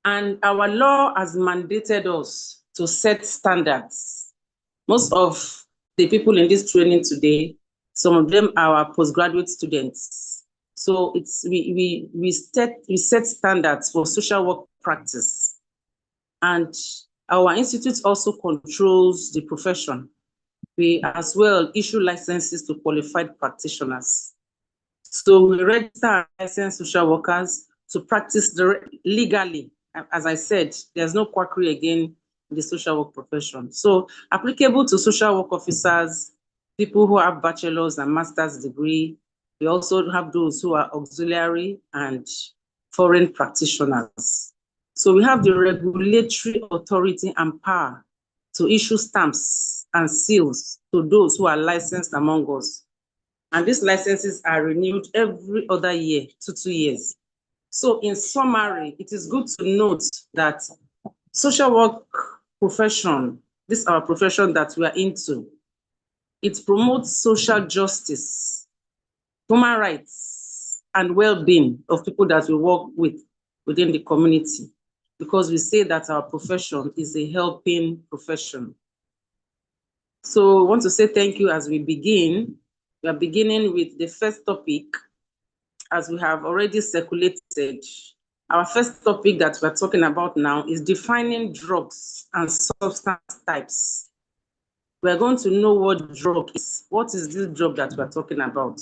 And our law has mandated us to set standards. Most of the people in this training today, some of them are our postgraduate students. So we set standards for social work practice. And our institute also controls the profession. We as well issue licenses to qualified practitioners. So we register licensed social workers to practice legally. As I said, there's no quackery again in the social work profession. So applicable to social work officers, people who have bachelor's and master's degree. We also have those who are auxiliary and foreign practitioners. So we have the regulatory authority and power to issue stamps and seals to those who are licensed among us. And these licenses are renewed every other year to 2 years. So in summary, it is good to note that social work profession, this is our profession that we are into, it promotes social justice, human rights, and well-being of people that we work with within the community, because we say that our profession is a helping profession. So I want to say thank you as we begin. We are beginning with the first topic, as we have already circulated. Our first topic that we're talking about now is defining drugs and substance types. We're going to know what drug is. What is this drug that we're talking about?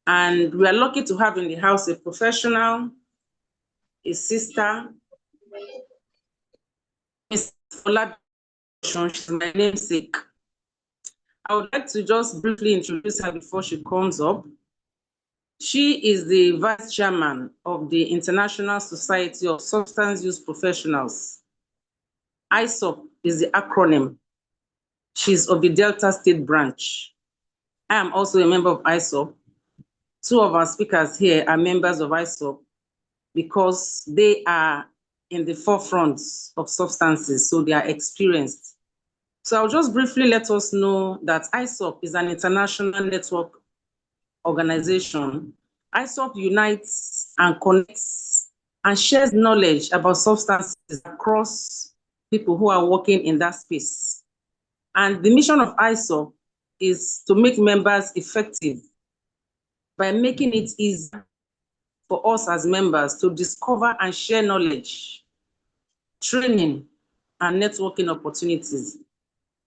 And we are lucky to have in the house a professional, a sister, Ms. Olabi, she's my namesake. I would like to just briefly introduce her before she comes up. She is the vice chairman of the International Society of Substance Use Professionals. ISOP is the acronym. She's of the Delta State branch. I am also a member of ISOP. Two of our speakers here are members of ISOP because they are in the forefront of substances, so they are experienced. So I'll just briefly let us know that ISOP is an international network organization. ISOP unites and connects and shares knowledge about substances across people who are working in that space. And the mission of ISOP is to make members effective by making it easy for us as members to discover and share knowledge, training, and networking opportunities.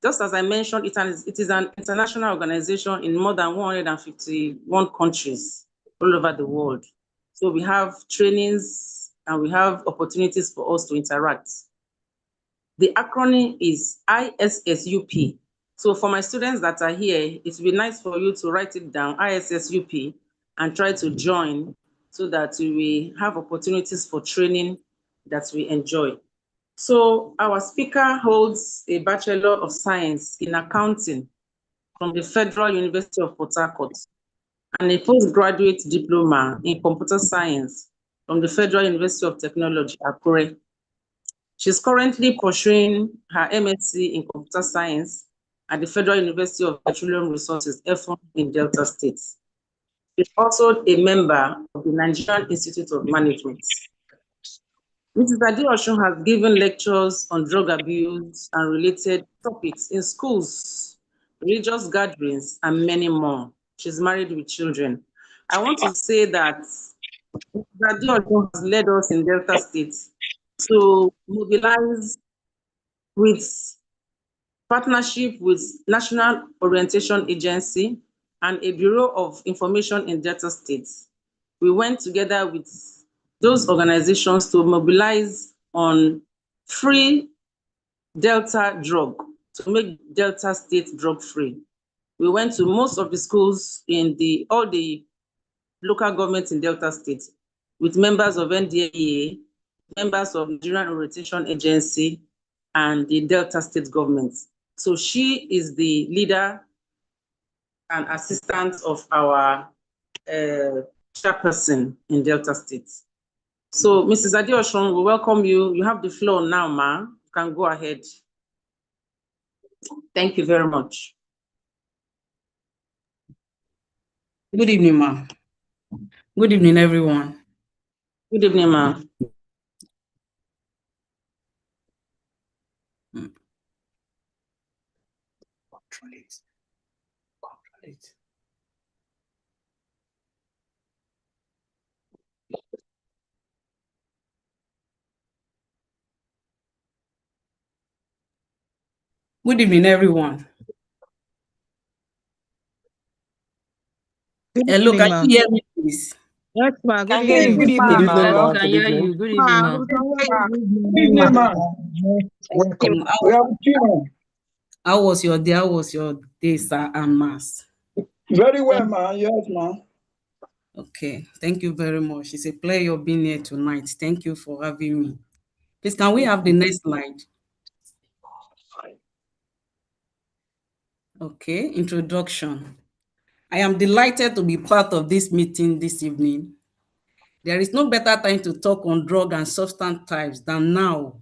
Just as I mentioned, it is an international organization in more than 151 countries all over the world. So we have trainings and we have opportunities for us to interact. The acronym is ISSUP. So for my students that are here, it would be nice for you to write it down, ISSUP, and try to join so that we have opportunities for training that we enjoy. So our speaker holds a Bachelor of Science in Accounting from the Federal University of Port Harcourt and a postgraduate diploma in Computer Science from the Federal University of Technology, Akure. She's currently pursuing her MSc in Computer Science at the Federal University of Petroleum Resources, EFON, in Delta State. She's also a member of the Nigerian Institute of Management. Mrs. Adeosun has given lectures on drug abuse and related topics in schools, religious gatherings, and many more. She's married with children. I want to say that Mrs. Adeosun has led us in Delta State to mobilize with partnership with National Orientation Agency and a Bureau of Information in Delta State. We went together with those organizations to mobilize on free Delta drug, to make Delta State drug free. We went to most of the schools in all the local governments in Delta State with members of NDAA, members of Nigerian Orientation Agency, and the Delta State government. So she is the leader and assistant of our chairperson in Delta State. So, Mrs. Adeosun, we welcome you. You have the floor now, ma. You can go ahead. Thank you very much. Good evening, ma. Good evening, everyone. Good evening, ma. Good evening, everyone. Good Hello, evening, can ma. you hear me, please? Yes, ma. Good Can hear evening. you. Good Good evening, evening, ma. ma. We We can can hear hear you. you. Good evening, Ma, ma. we can hear you. Good evening, ma. Welcome. We have two. How was your day? How was your day, sir and mass? Very well, ma. Yes, ma. Okay, thank you very much. It's a pleasure being here tonight. Thank you for having me. Please, can we have the next slide? Okay, introduction. I am delighted to be part of this meeting this evening. There is no better time to talk on drug and substance types than now,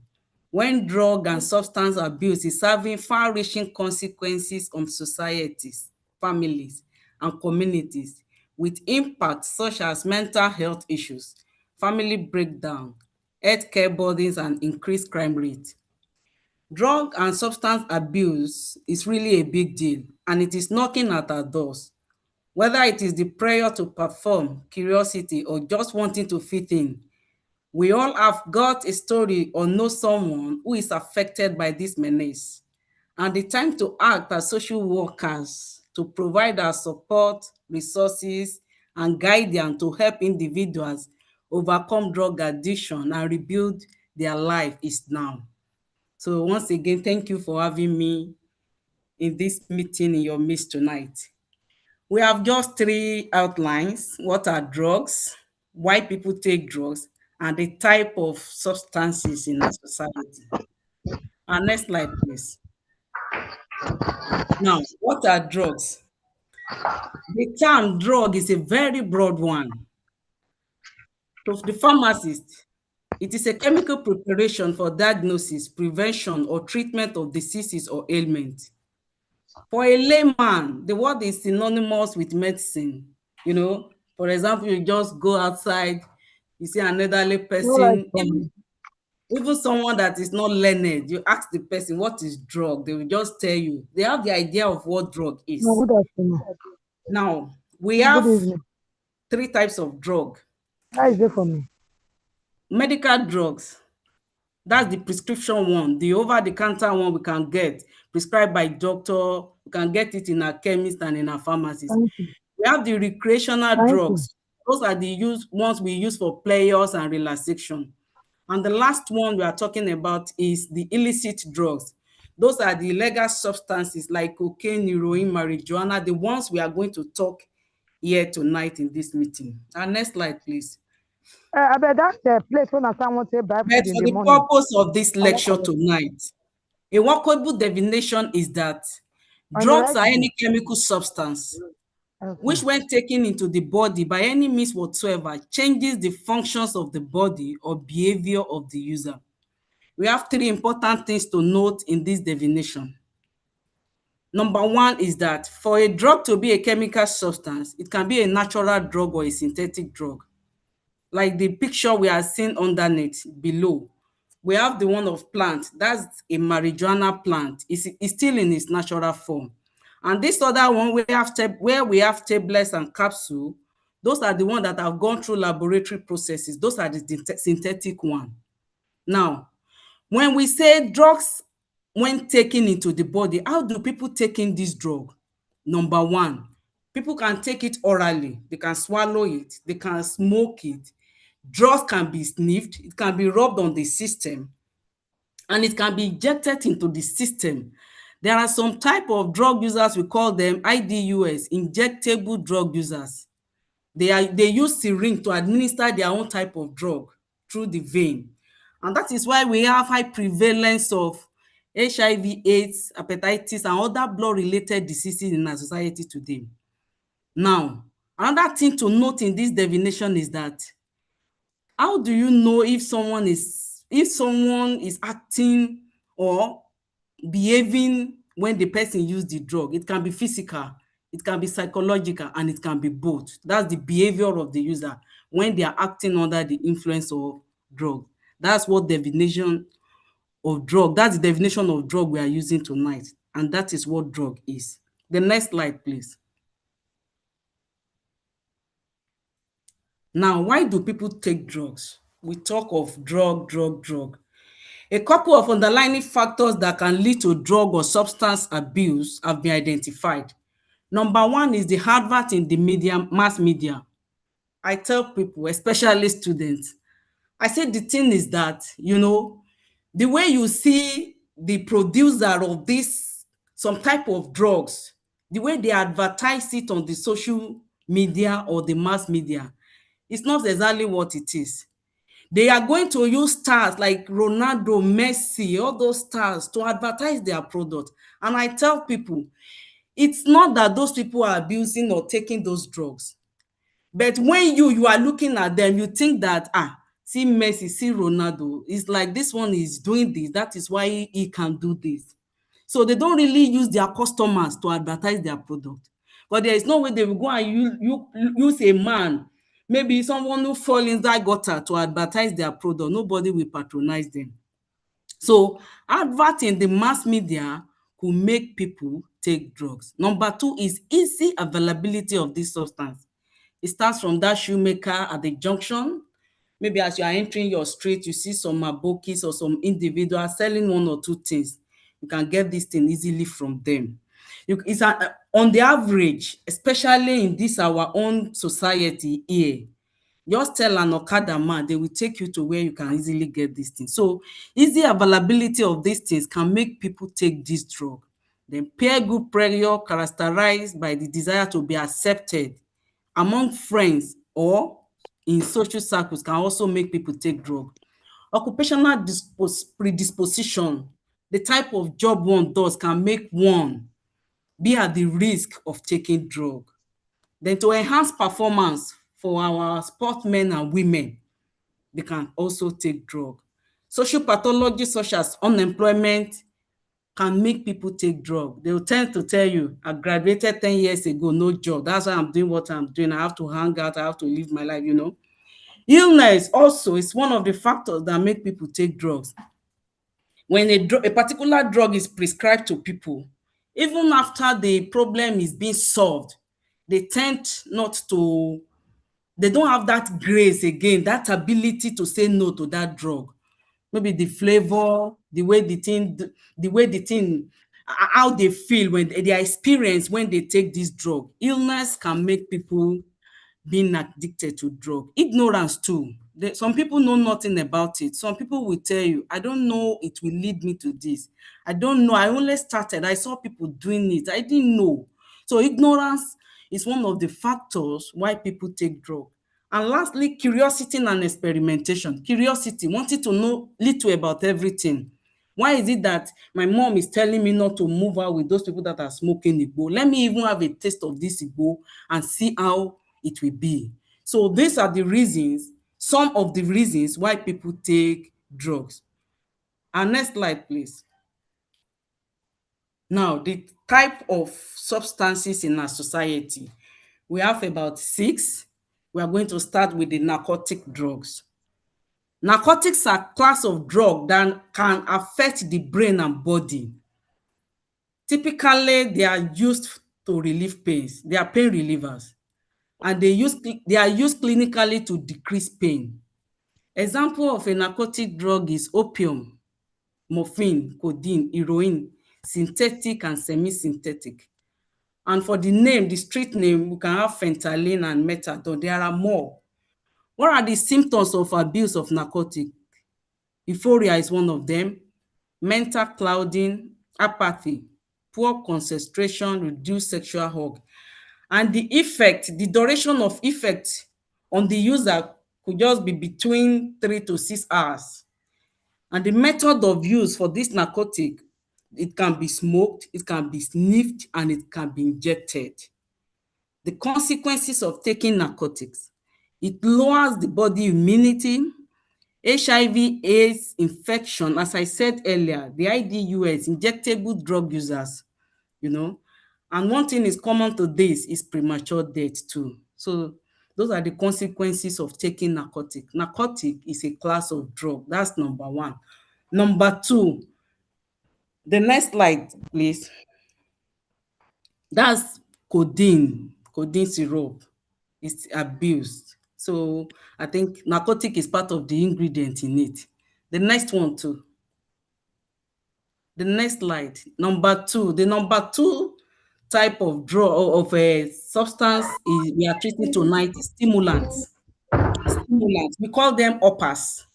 when drug and substance abuse is having far-reaching consequences on societies, families, and communities, with impacts such as mental health issues, family breakdown, healthcare burdens, and increased crime rate. Drug and substance abuse is really a big deal, and it is knocking at our doors. Whether it is the prayer to perform, curiosity, or just wanting to fit in, we all have got a story or know someone who is affected by this menace. And the time to act as social workers to provide our support, resources, and guidance to help individuals overcome drug addiction and rebuild their life is now. So once again, thank you for having me in this meeting in your midst tonight. We have just three outlines. What are drugs? Why people take drugs? And the type of substances in our society. Next slide, please. Now, what are drugs? The term drug is a very broad one. So the pharmacist, it is a chemical preparation for diagnosis, prevention, or treatment of diseases or ailments. For a layman, the word is synonymous with medicine. For example, you just go outside, you see an elderly No light person, for me. even someone that is not learned, you ask the person what is drug, they will just tell you. They have the idea of what drug No, is. good afternoon. Now, we Good have evening. three types of drug. How is it for me? Medical drugs, that's the prescription one, the over-the-counter one we can get prescribed by doctor. We can get it in our chemist and in our pharmacies. Thank you. We have the recreational Thank you. drugs. Those are the ones we use for pleasures and relaxation. And the last one we are talking about is the illicit drugs. Those are the illegal substances like cocaine, heroin, marijuana, the ones we are going to talk here tonight in this meeting. Next slide, please. I bet that's the place when someone say buy But food in for the the morning. purpose of this I want lecture to tonight, a workable definition is that on the drugs right are day. any chemical substance Okay. which, when taken into the body by any means whatsoever, changes the functions of the body or behavior of the user. We have three important things to note in this definition. Number one is that for a drug to be a chemical substance, it can be a natural drug or a synthetic drug. Like the picture we are seeing underneath below, we have the one of plant. That's a marijuana plant. It's still in its natural form. And this other one where we have tablets and capsule, those are the ones that have gone through laboratory processes. Those are the synthetic one. Now, when we say drugs, when taken into the body, how do people take in this drug? Number one, people can take it orally. They can swallow it. They can smoke it. Drugs can be sniffed. It can be rubbed on the system, and it can be injected into the system. There are some type of drug users, we call them IDUS, injectable drug users. They use syringe to administer their own type of drug through the vein. And that is why we have high prevalence of HIV, AIDS, hepatitis, and other blood-related diseases in our society today. Now, another thing to note in this definition is that how do you know if someone is acting or behaving when the person use the drug? It can be physical, it can be psychological, and it can be both. That's the behavior of the user when they are acting under the influence of drug. That's what definition of drug. That's the definition of drug we are using tonight, and that is what drug is. The next slide, please. Now, why do people take drugs? We talk of drug. A couple of underlying factors that can lead to drug or substance abuse have been identified. Number one is the advert in the media, mass media. I tell people, especially students, I say the thing is that, the way you see the producer of this, some type of drugs, the way they advertise it on the social media or the mass media, it's not exactly what it is. They are going to use stars like Ronaldo, Messi, all those stars to advertise their product. And I tell people, it's not that those people are abusing or taking those drugs. But when you are looking at them, you think that, see Messi, see Ronaldo, it's like this one is doing this, that is why he can do this. So they don't really use their customers to advertise their product. But there is no way they will go and use a man, maybe someone who fall inside gutter, to advertise their product. Nobody will patronize them. So advert in the mass media could make people take drugs. Number two is easy availability of this substance. It starts from that shoemaker at the junction. Maybe as you are entering your street, you see some abokis or some individuals selling one or two things. You can get this thing easily from them. On the average, especially in this our own society here, just tell an Okada man, they will take you to where you can easily get this thing. So easy availability of these things can make people take this drug. Then peer group pressure, characterized by the desire to be accepted among friends or in social circles, can also make people take drug. Occupational predisposition, the type of job one does, can make one be at the risk of taking drug. Then to enhance performance for our sportsmen and women, they can also take drug. Social pathologies such as unemployment can make people take drug. They will tend to tell you, I graduated 10 years ago, no job. That's why I'm doing what I'm doing. I have to hang out. I have to live my life, Illness also is one of the factors that make people take drugs. When a particular drug is prescribed to people, even after the problem is being solved, they tend not to, they don't have that grace again, that ability to say no to that drug. Maybe the flavor, how they feel, when their experience when they take this drug. Illness can make people being addicted to drug. Ignorance too. Some people know nothing about it. Some people will tell you, I don't know it will lead me to this. I don't know. I only started. I saw people doing it. I didn't know. So ignorance is one of the factors why people take drug. And lastly, curiosity and experimentation. Curiosity, wanting to know little about everything. Why is it that my mom is telling me not to move out with those people that are smoking igbo? Let me even have a taste of this igbo and see how it will be. So these are the reasons, some of the reasons why people take drugs. Our next slide, please. Now, the type of substances in our society. We have about 6. We are going to start with the narcotic drugs. Narcotics are a class of drug that can affect the brain and body. Typically, they are used to relieve pains. They are pain relievers. And they are used clinically to decrease pain. Example of a narcotic drug is opium, morphine, codeine, heroin, synthetic and semi-synthetic. And for the name, the street name, we can have fentanyl and methadone. There are more. What are the symptoms of abuse of narcotic? Euphoria is one of them. Mental clouding, apathy, poor concentration, reduced sexual urge. And the effect, the duration of effect on the user could just be between 3 to 6 hours. And the method of use for this narcotic, it can be smoked, it can be sniffed, and it can be injected. The consequences of taking narcotics: it lowers the body immunity, HIV/AIDS infection, as I said earlier, the IDUS, injectable drug users, and one thing is common to this is premature death too. So those are the consequences of taking narcotic. Narcotic is a class of drug. That's number one. Number two, the next slide, please. That's codeine syrup. It's abused. So I think narcotic is part of the ingredient in it. The next one too. The next slide, number two. The number two type of drug of a substance is we are treating tonight is stimulants. Stimulants, we call them uppers.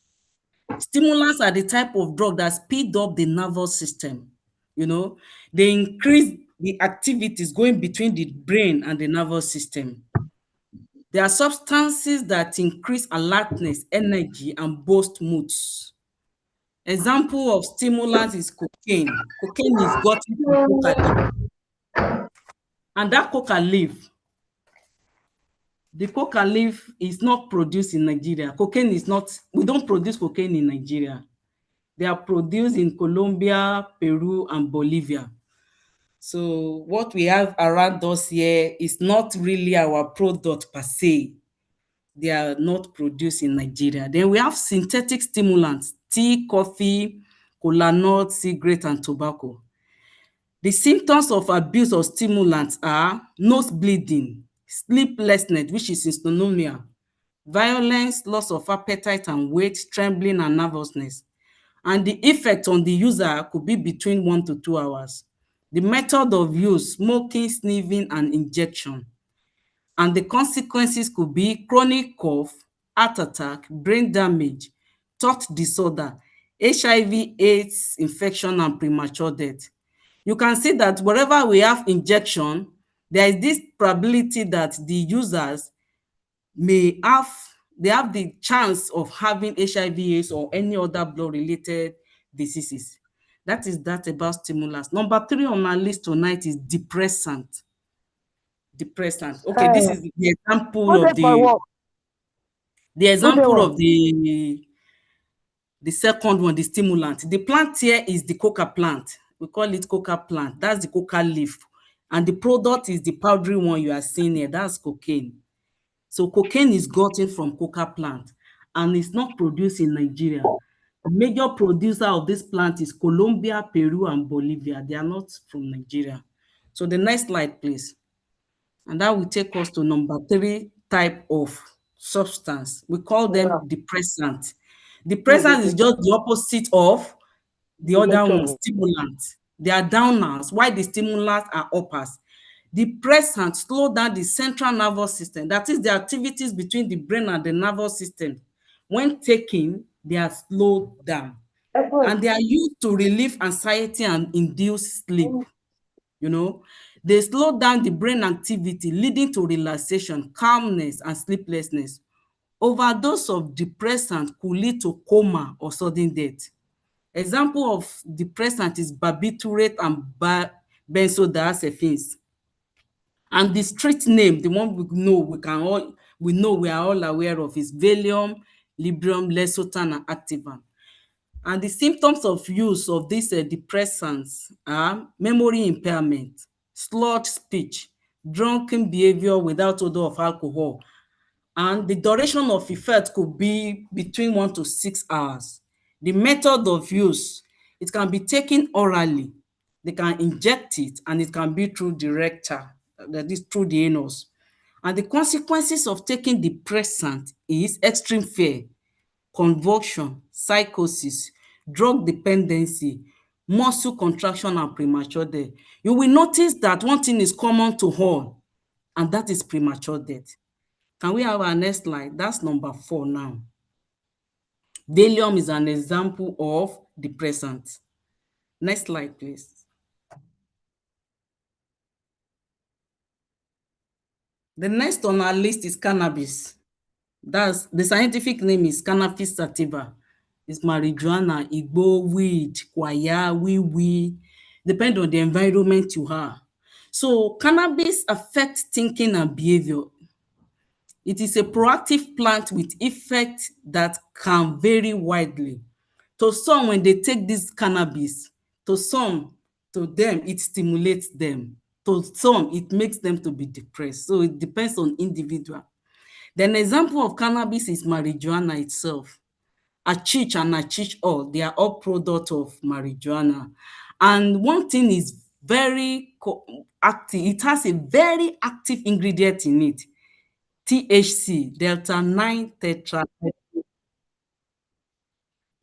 Stimulants are the type of drug that speed up the nervous system. You know, they increase the activities going between the brain and the nervous system. There are substances that increase alertness, energy, and boost moods. Example of stimulants is cocaine. Cocaine is gotten from coca leaf, and that coca leaf, the coca leaf is not produced in Nigeria. Cocaine is not, we don't produce cocaine in Nigeria. They are produced in Colombia, Peru, and Bolivia. So what we have around us here is not really our product per se. They are not produced in Nigeria. Then we have synthetic stimulants, tea, coffee, kola nut, cigarette, and tobacco. The symptoms of abuse of stimulants are nose bleeding, sleeplessness, which is insomnia, violence, loss of appetite and weight, trembling, and nervousness. And the effect on the user could be between 1 to 2 hours. The method of use, smoking, sniffing, and injection. And the consequences could be chronic cough, heart attack, brain damage, thought disorder, HIV/AIDS infection, and premature death. You can see that wherever we have injection, there is this probability that the users may have, they have the chance of having HIV/AIDS or any other blood-related diseases. That is that about stimulants. Number three on our list tonight is depressant. Depressant. Okay, this is the example Who of dey for the work? Who dey work? the second one, the stimulant. The plant here is the coca plant. We call it coca plant. That's the coca leaf. And the product is the powdery one you are seeing here. That's cocaine. So cocaine is gotten from coca plant and it's not produced in Nigeria. The major producer of this plant is Colombia, Peru, and Bolivia. They are not from Nigeria. So the next slide, please. And that will take us to number three type of substance. We call them depressant. Depressant is just the opposite of the other one, stimulant. They are downers, while the stimulants are uppers. Depressants slow down the central nervous system. That is the activities between the brain and the nervous system. When taken, they are slowed down. And they are used to relieve anxiety and induce sleep. You know, they slow down the brain activity, leading to relaxation, calmness, and sleeplessness. Overdose of depressant could lead to coma or sudden death. Example of depressant is barbiturate and benzodiazepines. And the street name, the one we are all aware of, is Valium, Librium, Lesotan, and Activan. And the symptoms of use of these depressants are memory impairment, slurred speech, drunken behavior without odor of alcohol, and the duration of effect could be between 1 to 6 hours. The method of use, it can be taken orally, they can inject it, and it can be through the rectum, that is through the anus. And the consequences of taking depressant is extreme fear, convulsion, psychosis, drug dependency, muscle contraction, and premature death. You will notice that one thing is common to all, and that is premature death. Can we have our next slide? That's number 4 now. Valium is an example of depressant. Next slide, please. The next on our list is cannabis. That's the scientific name is Cannabis sativa. It's marijuana, igbo, weed, kwaya, wee, depend on the environment you are. So cannabis affects thinking and behavior. It is a proactive plant with effect that can vary widely. To some, when they take this cannabis, to some, to them, it stimulates them. To some, it makes them to be depressed. So it depends on individual. Then example of cannabis is marijuana itself. Achich and achich oil, they are all product of marijuana. And one thing is very active. It has a very active ingredient in it. THC, delta 9 tetra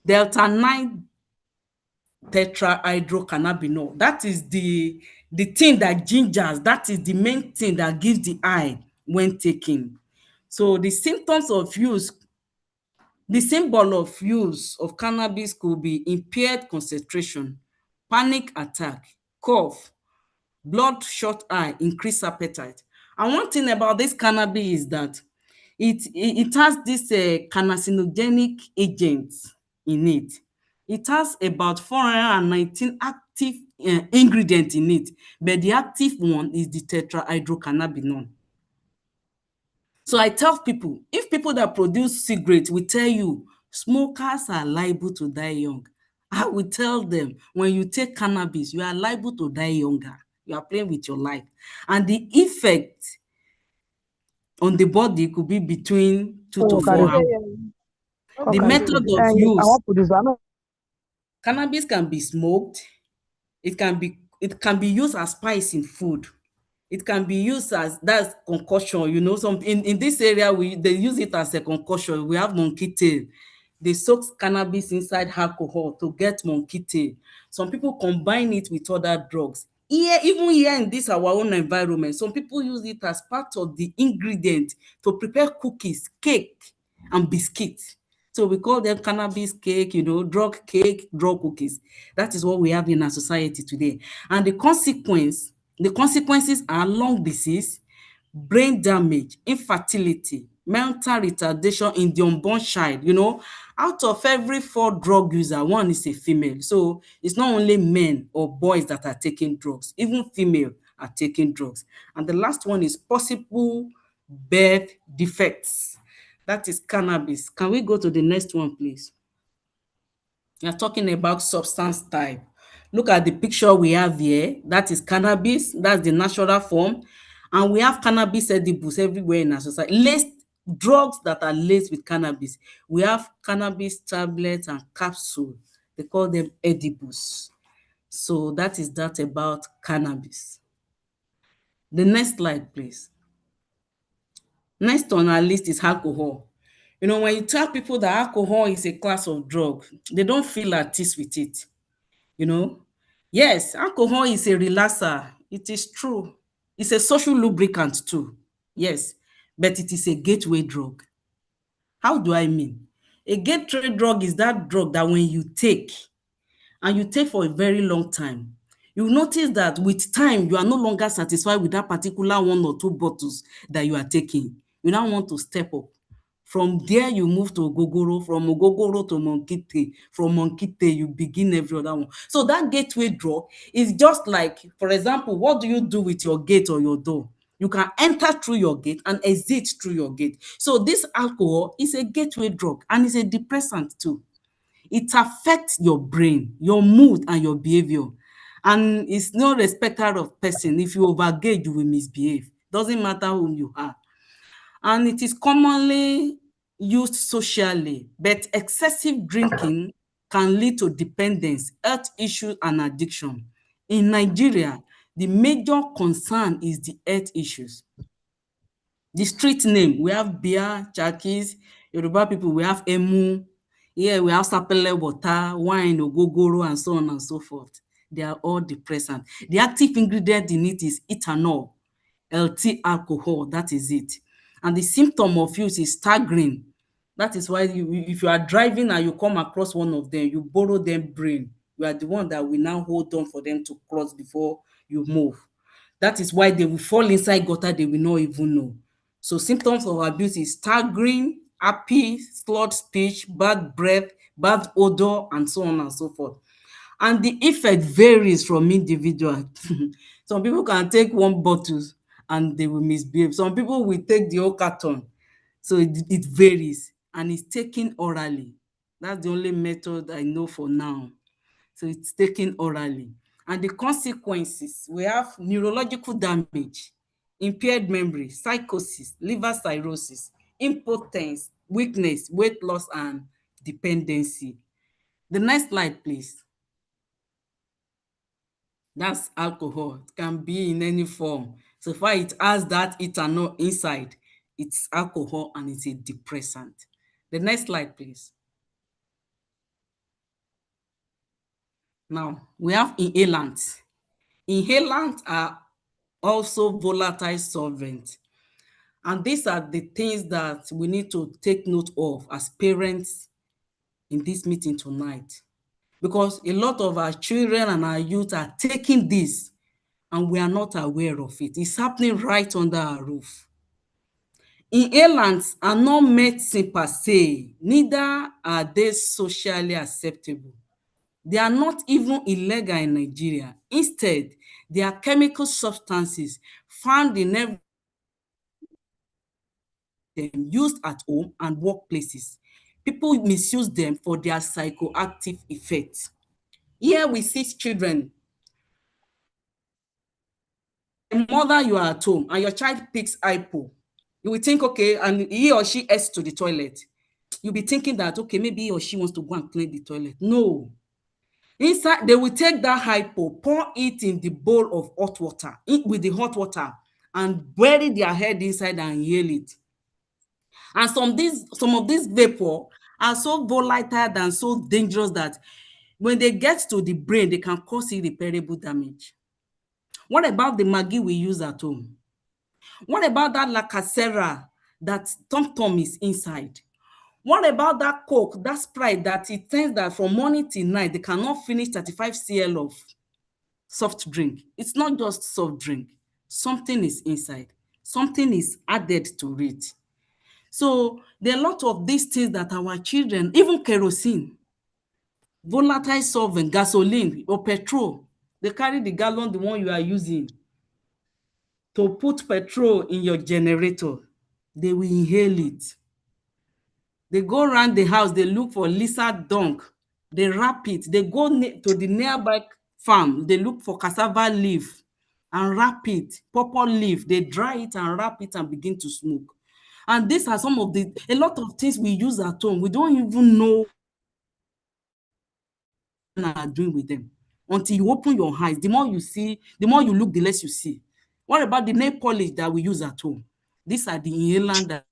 delta 9 tetrahydrocannabinol. That is the thing that gingers, that is the main thing that gives the high when taken. So the symptoms of use, the symbol of use of cannabis could be impaired concentration, panic attack, cough, bloodshot eye, increased appetite. And one thing about this cannabis is that it has this carcinogenic agents in it. It has about 419 active ingredients in it, but the active one is the tetrahydrocannabinol. So I tell people, if people that produce cigarettes will tell you smokers are liable to die young, I will tell them, when you take cannabis, you are liable to die younger. You are playing with your life. And the effect on the body could be between 2 to 4 hours. The method of use, cannabis can be smoked, it can be used as spice in food. It can be used as, that's concussion, some in this area they use it as a concussion. We have monkey tail. They soak cannabis inside alcohol to get monkey tail. Some people combine it with other drugs. Even here in this our own environment, some people use it as part of the ingredient to prepare cookies, cake, and biscuits. So we call them cannabis cake, drug cake, drug cookies. That is what we have in our society today. And the consequences are lung disease, brain damage, infertility, mental retardation in the unborn child. Out of every 4 drug user, 1 is a female. So it's not only men or boys that are taking drugs, even female are taking drugs. And the last one is possible birth defects. That is cannabis. Can we go to the next one, please? We are talking about substance type. Look at the picture we have here. That is cannabis. That's the natural form. And we have cannabis edibles everywhere in our society. Drugs that are laced with cannabis. We have cannabis tablets and capsules. They call them edibles. So that is that about cannabis. The next slide, please. Next on our list is alcohol. When you tell people that alcohol is a class of drug, they don't feel at ease with it. Yes, alcohol is a relaxer. It is true. It's a social lubricant too. Yes, but it is a gateway drug. How do I mean? A gateway drug is that drug that when you take, and you take for a very long time, you notice that with time, you are no longer satisfied with that particular 1 or 2 bottles that you are taking. You now want to step up. From there, you move to ogogoro, from ogogoro to monkey, from monkey, you begin every other one. So that gateway drug is just like, for example, what do you do with your gate or your door? You can enter through your gate and exit through your gate. So this alcohol is a gateway drug, and it's a depressant too. It affects your brain, your mood, and your behavior. And it's no respecter of person. If you overgauge, you will misbehave. Doesn't matter who you are. And it is commonly used socially, but excessive drinking can lead to dependence, health issues, and addiction. In Nigeria, the major concern is the health issues. The street name, we have beer, chakis. Yoruba people, we have emu. Here we have sapele water, wine, ogogoro, and so on and so forth. They are all depressant. The active ingredient in it is ethanol, LT alcohol, that is it. And the symptom of use is staggering. That is why if you are driving and you come across one of them, you borrow them brain. You are the one that will now hold on for them to cross before you move. That is why they will fall inside gutter, they will not even know. So symptoms of abuse is staggering, happy, slurred speech, bad breath, bad odor, and so on and so forth. And the effect varies from individual. Some people can take 1 bottle and they will misbehave. Some people will take the whole carton. So it varies, and it's taken orally. That's the only method I know for now. So it's taken orally. And the consequences, we have neurological damage, impaired memory, psychosis, liver cirrhosis, impotence, weakness, weight loss, and dependency. The next slide, please. That's alcohol. It can be in any form. So far it has that ethanol inside, it's alcohol and it's a depressant. The next slide, please. Now, we have inhalants. Inhalants are also volatile solvents. And these are the things that we need to take note of as parents in this meeting tonight. Because a lot of our children and our youth are taking this and we are not aware of it. It's happening right under our roof. Inhalants are not medicine per se, neither are they socially acceptable. They are not even illegal in Nigeria. Instead, they are chemical substances found in every used at home and workplaces. People misuse them for their psychoactive effects. Here we see children. A mother, you are at home and your child picks hypo. You will think, okay, and he or she heads to the toilet. You'll be thinking that, okay, maybe he or she wants to go and clean the toilet. No. Inside, they will take that hypo, pour it in the bowl of hot water, with the hot water, and bury their head inside and inhale it. And some of these vapor are so volatile and so dangerous that when they get to the brain, they can cause irreparable damage. What about the Maggi we use at home? What about that lacasera that Tom is inside? What about that Coke, that Sprite that it turns that from morning till night, they cannot finish 35 cl of soft drink? It's not just soft drink. Something is inside. Something is added to it. So there are a lot of these things that our children, even kerosene, volatile solvent, gasoline or petrol, they carry the gallon, the one you are using, to put petrol in your generator. They will inhale it. They go around the house, they look for lizard dung, they wrap it. They go to the nearby farm, they look for cassava leaf and wrap it, pawpaw leaf, they dry it and wrap it and begin to smoke. And these are some of a lot of things we use at home. We don't even know what we are doing with them until you open your eyes. The more you see, the more you look, the less you see. What about the nail polish that we use at home? These are the inhalants that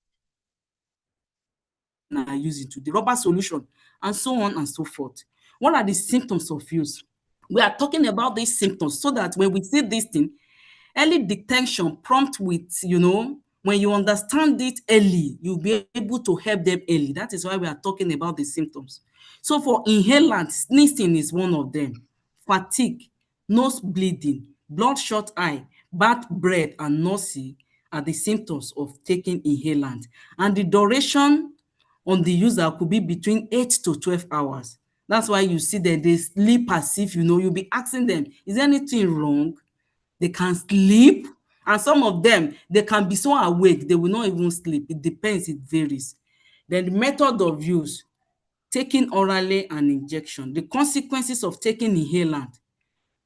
are using to the rubber solution, and so on and so forth. What are the symptoms of use? We are talking about these symptoms so that when we see this thing, early detection prompt with, when you understand it early, you'll be able to help them early. That is why we are talking about the symptoms. So for inhalants, sneezing is one of them. Fatigue, nose bleeding, bloodshot eye, bad breath, and nausea are the symptoms of taking inhalant. And the duration on the user could be between 8 to 12 hours. That's why you see that they sleep as if, you'll be asking them, is anything wrong? They can sleep, and some of them, they can be so awake, they will not even sleep. It depends, it varies. Then the method of use, taking orally and injection. The consequences of taking inhalant,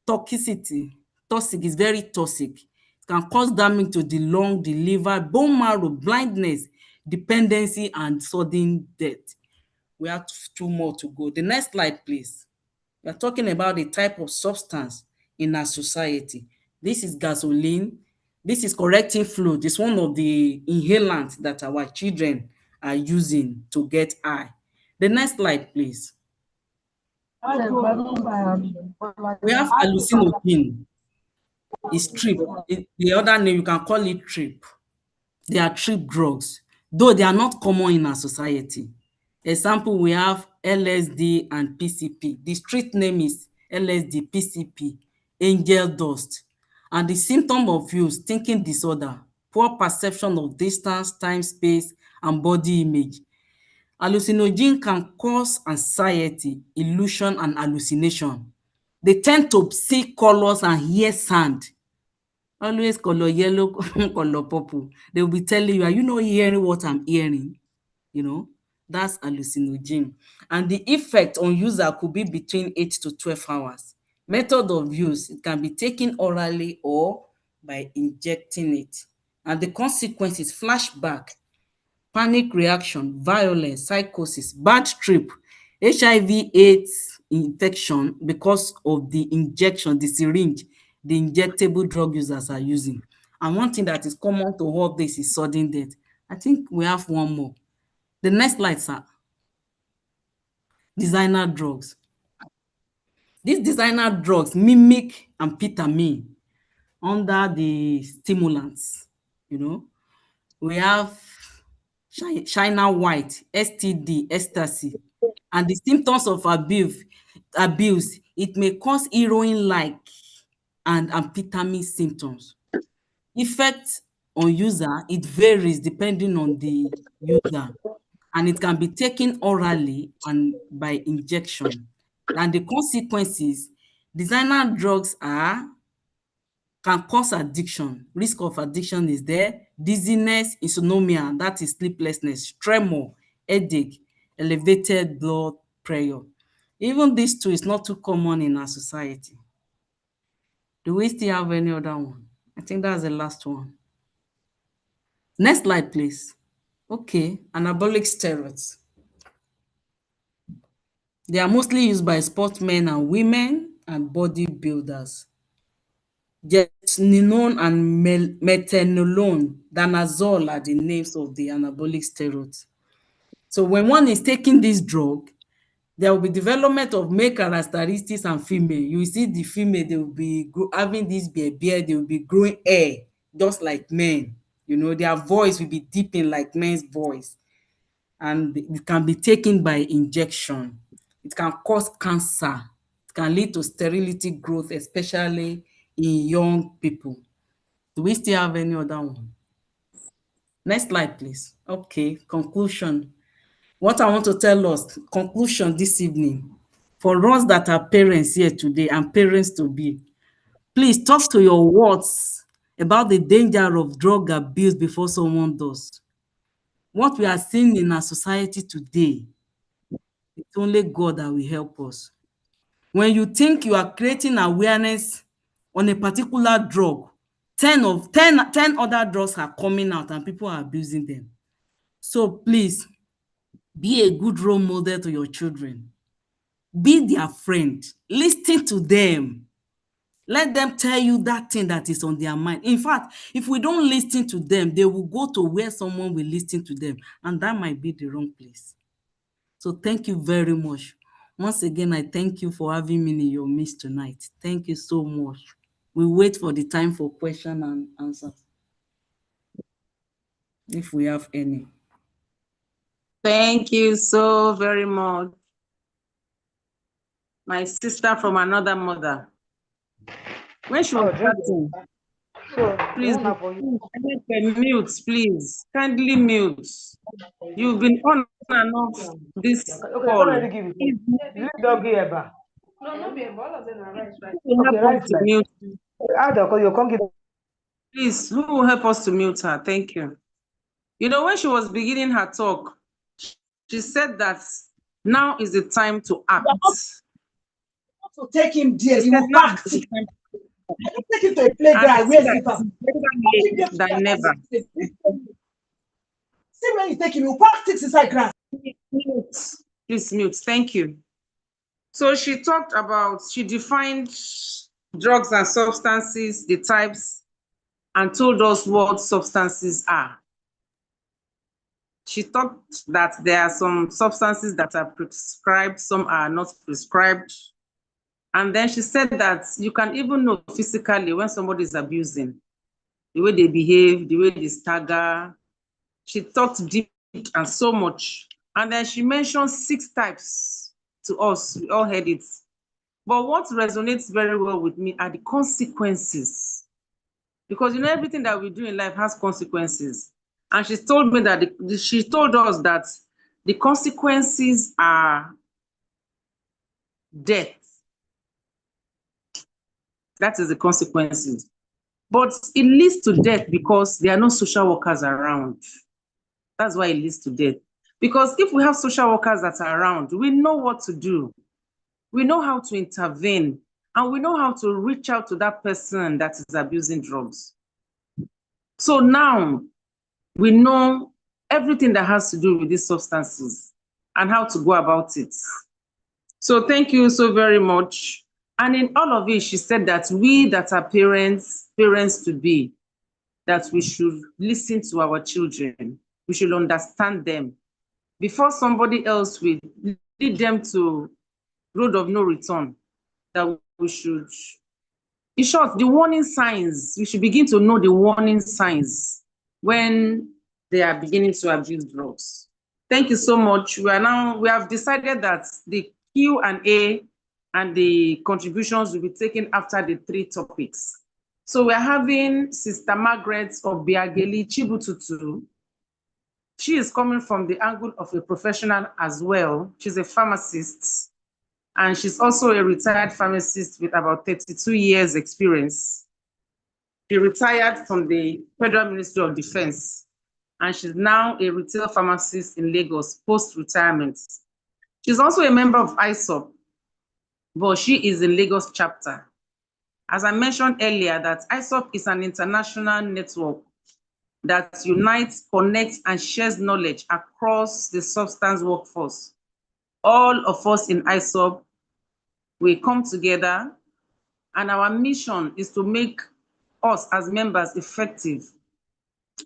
toxicity. Toxic is very toxic. It can cause damage to the lung, the liver, bone marrow, blindness, dependency, and sudden death. We have 2 more to go. The next slide, please. We are talking about the type of substance in our society. This is gasoline. This is correcting fluid. It's one of the inhalants that our children are using to get high. The next slide, please. We have hallucinogen. It's trip. The other name, you can call it trip. They are trip drugs, though they are not common in our society. Example, we have LSD and PCP. The street name is LSD, PCP, angel dust. And the symptom of use, thinking disorder, poor perception of distance, time, space, and body image. Hallucinogen can cause anxiety, illusion, and hallucination. They tend to see colors and hear sound. Always color yellow, color purple. They will be telling you, are you not hearing what I'm hearing? That's hallucinogen. And the effect on user could be between 8 to 12 hours. Method of use, it can be taken orally or by injecting it. And the consequences, flashback, panic reaction, violence, psychosis, bad trip, HIV/AIDS infection because of the injection, the syringe, the injectable drug users are using. And one thing that is common to all this is sudden death. I think we have one more. The next slide, sir. Designer drugs. These designer drugs mimic amphetamine under the stimulants. You know, we have China White, STD, ecstasy, and the symptoms of abuse. It may cause heroin-like and amphetamine symptoms. Effect on user, it varies depending on the user, and it can be taken orally and by injection. And the consequences, designer drugs can cause addiction. Risk of addiction is there. Dizziness, insomnia, that is sleeplessness, tremor, headache, elevated blood pressure. Even these two is not too common in our society. Do we still have any other one? I think that's the last one. Next slide, please. Okay, anabolic steroids. They are mostly used by sportsmen and women and bodybuilders. Jetninone and metenolone, danazole are the names of the anabolic steroids. So when one is taking this drug, there will be development of male characteristics and female. You will see the female, they will be having this beard, they will be growing hair, just like men. You know, their voice will be deepened like men's voice. And it can be taken by injection. It can cause cancer. It can lead to sterility growth, especially in young people. Do we still have any other one? Next slide, please. Okay, conclusion. What I want to tell us, conclusion this evening, for us that are parents here today and parents to be, please talk to your wards about the danger of drug abuse before someone does. What we are seeing in our society today, it's only God that will help us. When you think you are creating awareness on a particular drug, 10 other drugs are coming out and people are abusing them. So please, be a good role model to your children. Be their friend. Listen to them. Let them tell you that thing that is on their mind. In fact, if we don't listen to them, they will go to where someone will listen to them, and that might be the wrong place. So thank you very much. Once again, I thank you for having me in your midst tonight. Thank you so much. We wait for the time for question and answers, if we have any. Thank you so very much. My sister from another mother. When she was starting, please, mute, please. Kindly mute. You've been on and off this call. Please, please, who will help us to mute her? Thank you. You know, when she was beginning her talk, she said that now is the time to act. To take him there, you will pack. I don't take him to a playground where sleeper. Than never. See when you take him, you pack sticks inside grass. Please mute. Thank you. So she talked about, she defined drugs and substances, the types, and told us what substances are. She talked that there are some substances that are prescribed, some are not prescribed. And then she said that you can even know physically when somebody is abusing, the way they behave, the way they stagger. She talked deep and so much. And then she mentioned 6 types to us. We all heard it. But what resonates very well with me are the consequences. Because you know, everything that we do in life has consequences. And she told me that she told us that the consequences are death. That is the consequences. But it leads to death because there are no social workers around. That's why it leads to death. Because if we have social workers that are around, we know what to do. We know how to intervene, and we know how to reach out to that person that is abusing drugs. So now we know everything that has to do with these substances and how to go about it. So thank you so very much. And in all of it, she said that we that are parents to be, that we should listen to our children. We should understand them before somebody else will lead them to road of no return. that we should, in short, the warning signs, we should begin to know the warning signs when they are beginning to abuse drugs. Thank you so much. We have decided that the Q&A and the contributions will be taken after the 3 topics. So we're having Sister Margaret of Biageli Chibututu. She is coming from the angle of a professional as well. She's a pharmacist, and she's also a retired pharmacist with about 32 years experience. She retired from the Federal Ministry of Defense, and she's now a retail pharmacist in Lagos post-retirement. She's also a member of ISOP, but she is in Lagos chapter. As I mentioned earlier, that ISOP is an international network that unites, connects, and shares knowledge across the substance workforce. All of us in ISOP, we come together, and our mission is to make us as members effective,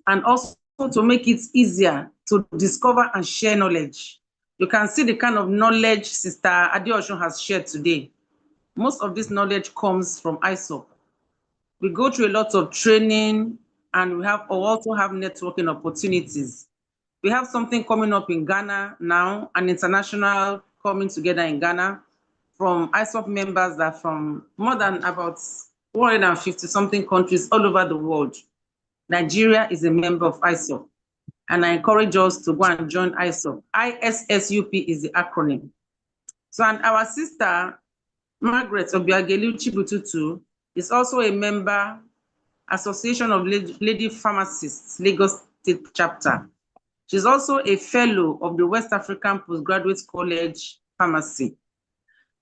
and also to make it easier to discover and share knowledge. You can see the kind of knowledge Sister Adeosun has shared today. Most of this knowledge comes from ISOP. We go through a lot of training, and we also have networking opportunities. We have something coming up in Ghana now, an international coming together in Ghana from ISOP members that are from more than about 150 something countries all over the world. Nigeria is a member of ISOP, and I encourage us to go and join ISOP. ISSUP is the acronym. So, and our sister, Margaret Obiagelu Chibututu, is also a member, Association of Lady Pharmacists, Lagos State Chapter. She's also a fellow of the West African Postgraduate College Pharmacy.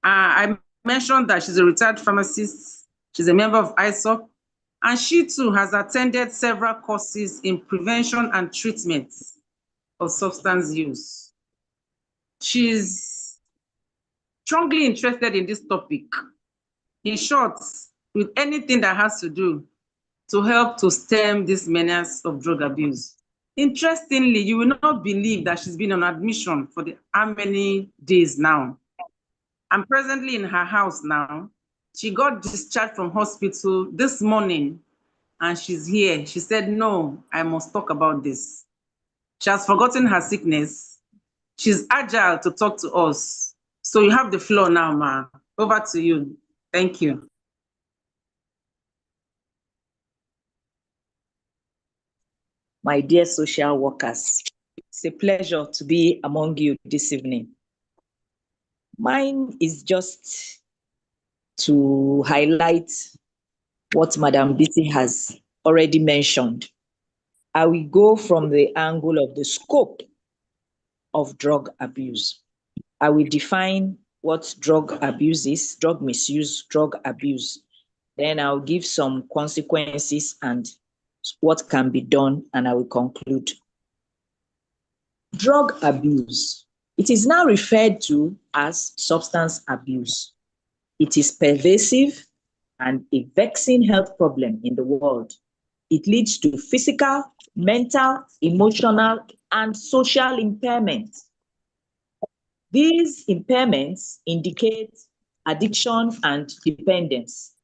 I mentioned that she's a retired pharmacist. She's a member of ISOP, and she too has attended several courses in prevention and treatment of substance use. She's strongly interested in this topic. In short, with anything that has to do to help to stem this menace of drug abuse. Interestingly, you will not believe that she's been on admission for how many days now. I'm presently in her house now. She got discharged from hospital this morning, and she's here. She said, no, I must talk about this. She has forgotten her sickness. She's agile to talk to us. So you have the floor now, Ma. Over to you. Thank you. My dear social workers, it's a pleasure to be among you this evening. Mine is just to highlight what Madam Bisi has already mentioned. I will go from the angle of the scope of drug abuse. I will define what drug abuse is, drug misuse, drug abuse. Then I'll give some consequences and what can be done, and I will conclude. Drug abuse. It is now referred to as substance abuse. It is pervasive and a vexing health problem in the world. It leads to physical, mental, emotional, and social impairment. These impairments indicate addiction and dependence,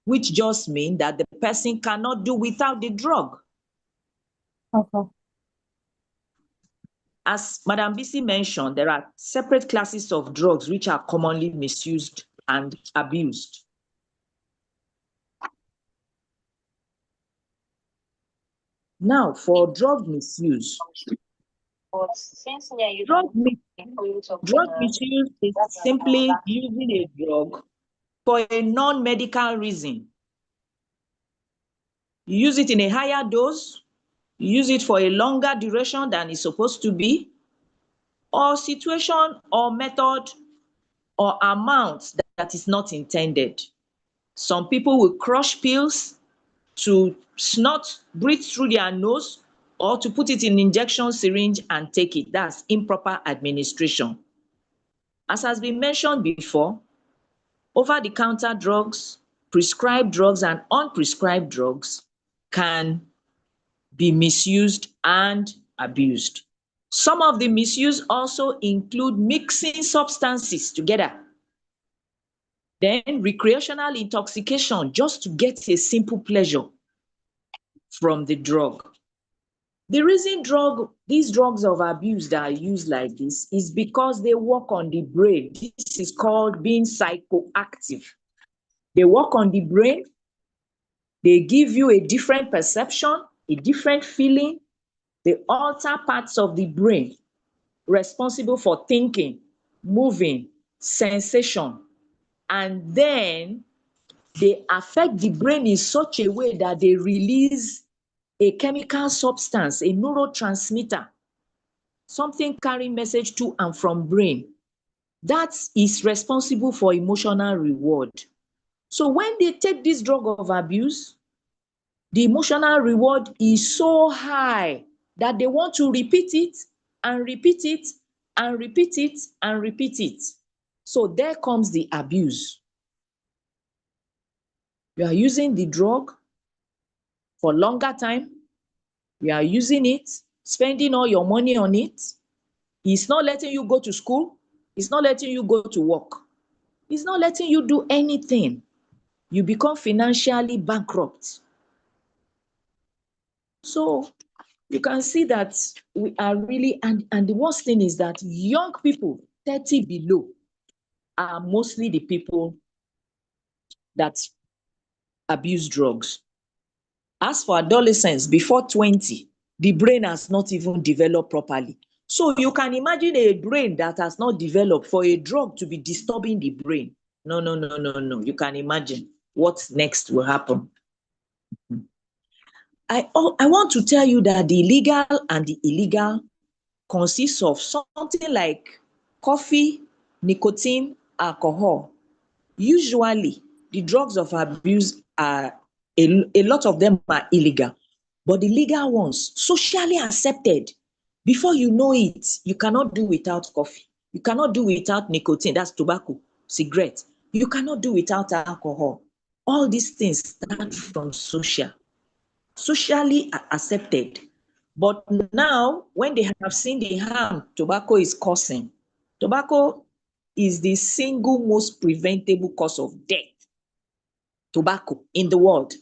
which just mean that the person cannot do without the drug. Okay. As Madam Bisi mentioned, there are separate classes of drugs which are commonly misused and abused. Now, for drug misuse, drug misuse is simply using a drug for a non-medical reason. You use it in a higher dose, you use it for a longer duration than it's supposed to be, or situation or method or amount that is not intended. Some people will crush pills to snort, breathe through their nose, or to put it in injection syringe and take it. That's improper administration. As has been mentioned before, over-the-counter drugs, prescribed drugs, and unprescribed drugs can be misused and abused. Some of the misuse also include mixing substances together. Then recreational intoxication, just to get a simple pleasure from the drug. The reason these drugs of abuse that are used like this is because they work on the brain. This is called being psychoactive. They work on the brain. They give you a different perception, a different feeling. They alter parts of the brain responsible for thinking, moving, sensation. And then they affect the brain in such a way that they release a chemical substance, a neurotransmitter, something carrying message to and from brain. That is responsible for emotional reward. So when they take this drug of abuse, the emotional reward is so high that they want to repeat it and repeat it and repeat it and repeat it. So there comes the abuse. You are using the drug for longer time. You are using it, spending all your money on it. It's not letting you go to school. It's not letting you go to work. It's not letting you do anything. You become financially bankrupt. So you can see that we are really, and the worst thing is that young people, 30 below, are mostly the people that abuse drugs. As for adolescents, before 20, the brain has not even developed properly. So you can imagine a brain that has not developed for a drug to be disturbing the brain. No. You can imagine what next will happen. I want to tell you that the legal and the illegal consists of something like coffee, nicotine, alcohol. Usually, the drugs of abuse are, a lot of them are illegal, but the legal ones, socially accepted. Before you know it, you cannot do without coffee. You cannot do without nicotine, that's tobacco, cigarette. You cannot do without alcohol. All these things start from socially accepted. But now, when they have seen the harm tobacco is causing, tobacco is the single most preventable cause of death, tobacco, in the world.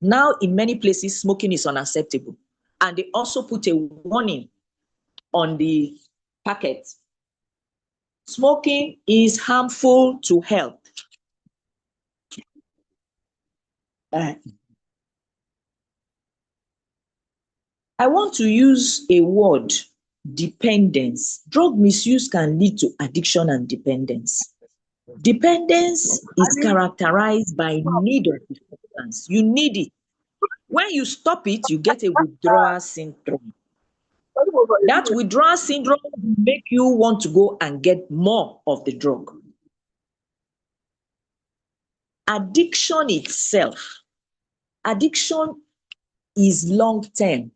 Now, in many places, smoking is unacceptable. And they also put a warning on the packet. Smoking is harmful to health. I want to use a word, dependence. Drug misuse can lead to addiction and dependence. Dependence is characterized by need of the substance. You need it. When you stop it, you get a withdrawal syndrome. That withdrawal syndrome will make you want to go and get more of the drug. Addiction itself, addiction is long-term.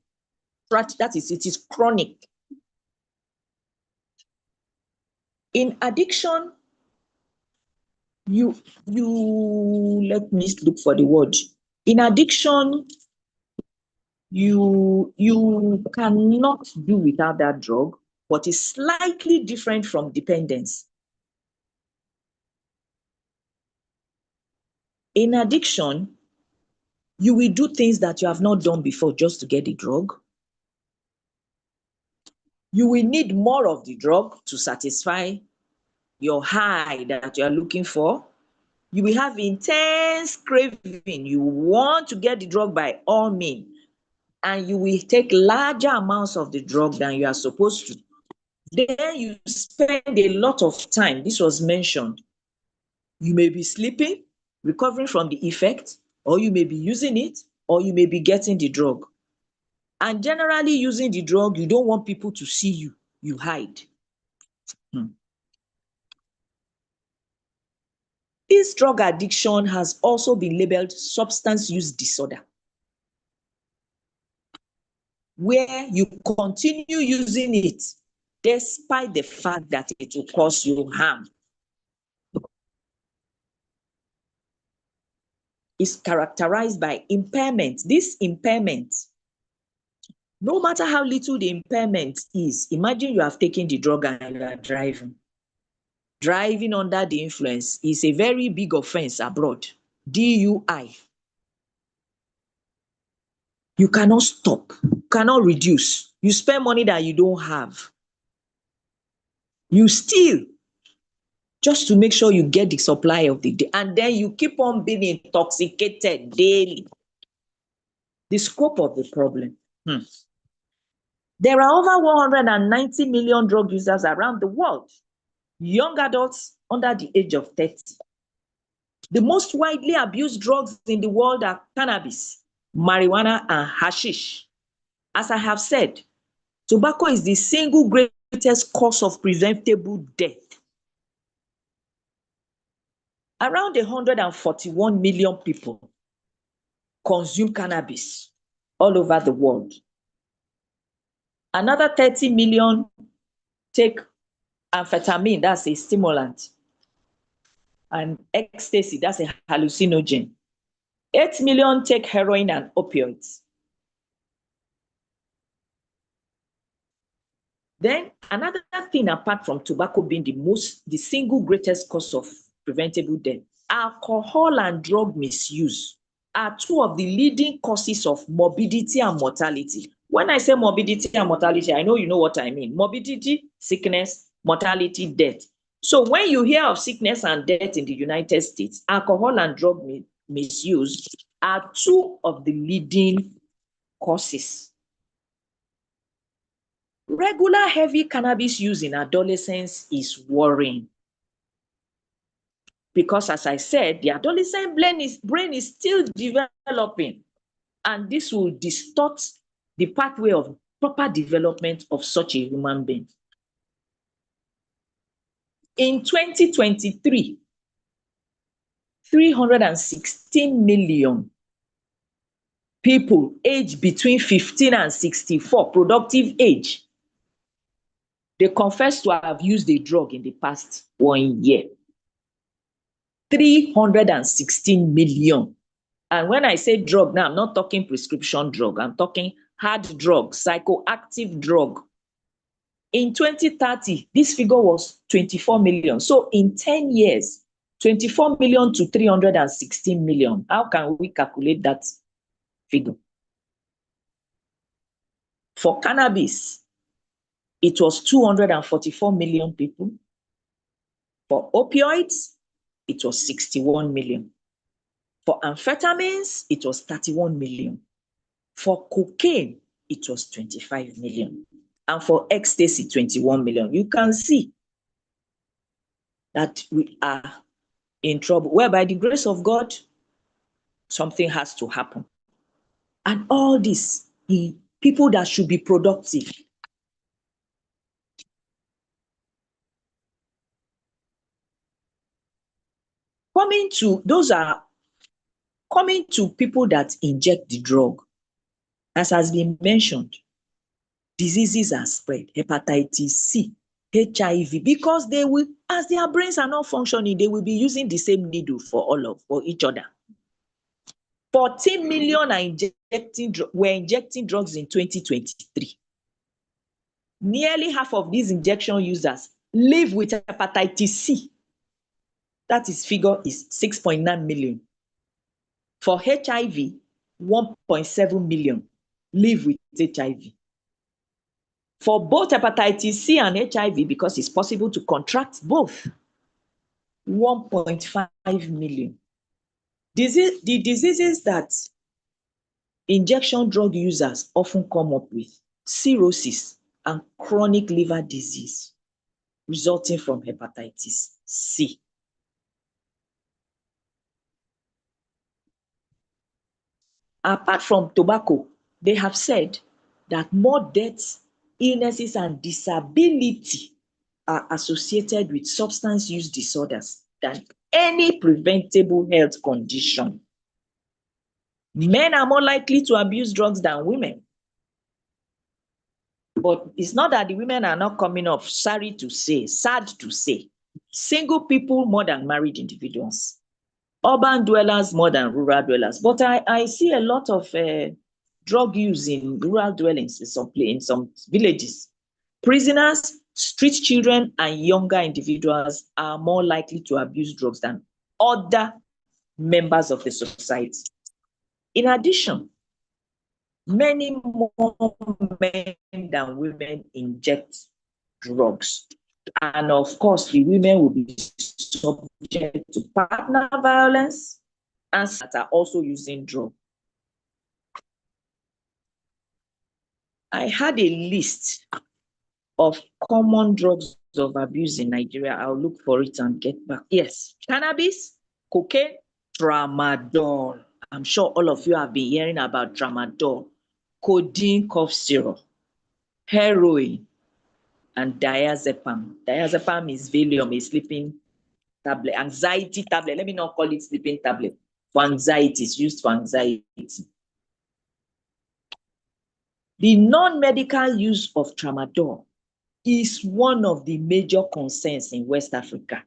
That is, it is chronic. In addiction, you let me look for the word. In addiction, you cannot do without that drug, but it's slightly different from dependence. In addiction, you will do things that you have not done before just to get the drug. You will need more of the drug to satisfy your high that you are looking for. You will have intense craving. You want to get the drug by all means, and you will take larger amounts of the drug than you are supposed to. Then you spend a lot of time. This was mentioned. You may be sleeping, recovering from the effect, or you may be using it, or you may be getting the drug. And generally using the drug, you don't want people to see you. You hide. This drug addiction has also been labeled substance use disorder, where you continue using it despite the fact that it will cause you harm. It's characterized by impairment. This impairment, no matter how little the impairment is, imagine you have taken the drug and you are driving. driving under the influence is a very big offense abroad. DUI. You cannot stop, cannot reduce. You spend money that you don't have. You steal just to make sure you get the supply of the day. And then you keep on being intoxicated daily. The scope of the problem. There are over 190 million drug users around the world. Young adults under the age of 30. The most widely abused drugs in the world are cannabis, marijuana, and hashish. As I have said, tobacco is the single greatest cause of preventable death. Around 141 million people consume cannabis all over the world. Another 30 million take amphetamine, that's a stimulant, and ecstasy, that's a hallucinogen. 8 million take heroin and opioids. Then another thing, apart from tobacco being the single greatest cause of preventable death, alcohol and drug misuse are two of the leading causes of morbidity and mortality. When I say morbidity and mortality, I know you know what I mean. Morbidity, sickness, mortality, death. So when you hear of sickness and death in the United States, alcohol and drug misuse are two of the leading causes. Regular heavy cannabis use in adolescence is worrying. Because as I said, the adolescent brain is still developing, and this will distort the pathway of proper development of such a human being. In 2023, 316 million people aged between 15 and 64, productive age, they confess to have used a drug in the past 1 year. 316 million. And when I say drug now, I'm not talking prescription drug. I'm talking hard drug, psychoactive drug. In 2030, this figure was 24 million. So in 10 years, 24 million to 316 million. How can we calculate that figure? For cannabis, it was 244 million people. For opioids, it was 61 million. For amphetamines, it was 31 million. For cocaine, it was 25 million. And for ecstasy, 21 million. You can see that we are in trouble, where by the grace of God, something has to happen. And all this, people that should be productive. Coming to people that inject the drug, as has been mentioned, diseases are spread, hepatitis C, HIV, because they will, as their brains are not functioning, they will be using the same needle for each other. 14 million were injecting drugs in 2023. Nearly half of these injection users live with hepatitis C. That figure is 6.9 million. For HIV, 1.7 million live with HIV. For both hepatitis C and HIV, because it's possible to contract both, 1.5 million. The diseases that injection drug users often come up with: cirrhosis and chronic liver disease resulting from hepatitis C. Apart from tobacco, they have said that more deaths, illnesses, and disability are associated with substance use disorders than any preventable health condition. Men are more likely to abuse drugs than women. But it's not that the women are not coming up, sad to say. Single people more than married individuals. Urban dwellers more than rural dwellers. But I see a lot of drug use in rural dwellings in some villages. Prisoners street children and younger individuals are more likely to abuse drugs than other members of the society. In addition, many more men than women inject drugs. And of course, the women will be subject to partner violence and that are also using drugs. I had a list of common drugs of abuse in Nigeria. I'll look for it and get back. Yes, cannabis, cocaine, tramadol. I'm sure all of you have been hearing about tramadol, codeine cough syrup, heroin, and diazepam. Diazepam is Valium, a sleeping tablet, anxiety tablet. Let me not call it sleeping tablet. For anxiety, it's used for anxiety. The non-medical use of tramadol is one of the major concerns in West Africa,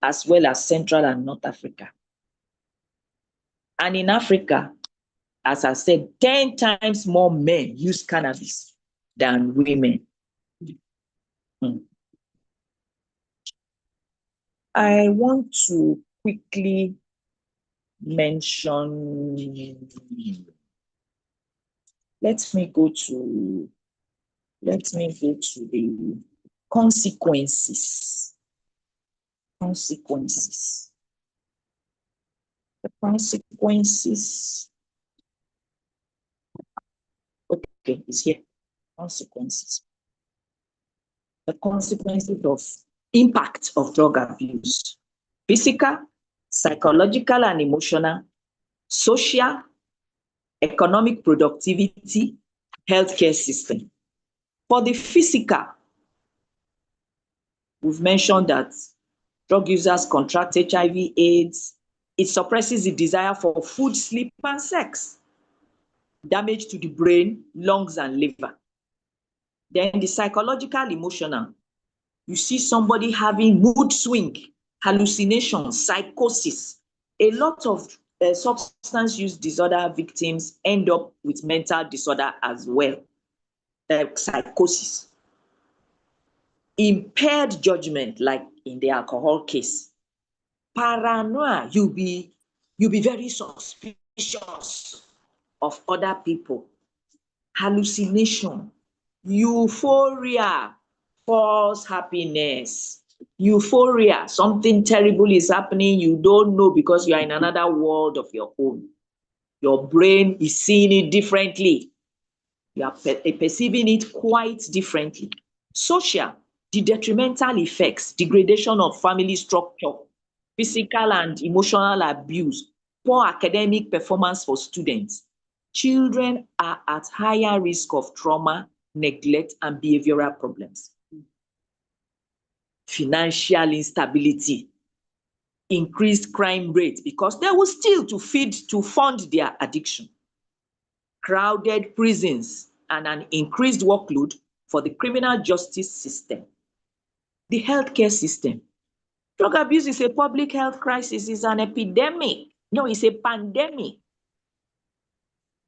as well as Central and North Africa. And in Africa, as I said, 10 times more men use cannabis than women. I want to quickly mention, let me go to the consequences. The consequences. Okay, it's here. Consequences. The consequences of impact of drug abuse. Physical, psychological and emotional, social, economic productivity, healthcare system. For the physical, we've mentioned that drug users contract HIV, AIDS. It suppresses the desire for food, sleep, and sex. Damage to the brain, lungs, and liver. Then the psychological, emotional. You see somebody having mood swing, hallucinations, psychosis. A lot of substance use disorder victims end up with mental disorder as well, psychosis. Impaired judgment, like in the alcohol case. Paranoia, you'll be very suspicious of other people. Hallucination, euphoria, false happiness. Euphoria, something terrible is happening, you don't know because you are in another world of your own. Your brain is seeing it differently. You are perceiving it quite differently. Social, the detrimental effects, degradation of family structure, physical and emotional abuse, poor academic performance for students. Children are at higher risk of trauma, neglect, and behavioral problems. Financial instability, increased crime rate because they will steal to fund their addiction. Crowded prisons and an increased workload for the criminal justice system. The healthcare system. Drug abuse is a public health crisis, it's an epidemic. No, it's a pandemic.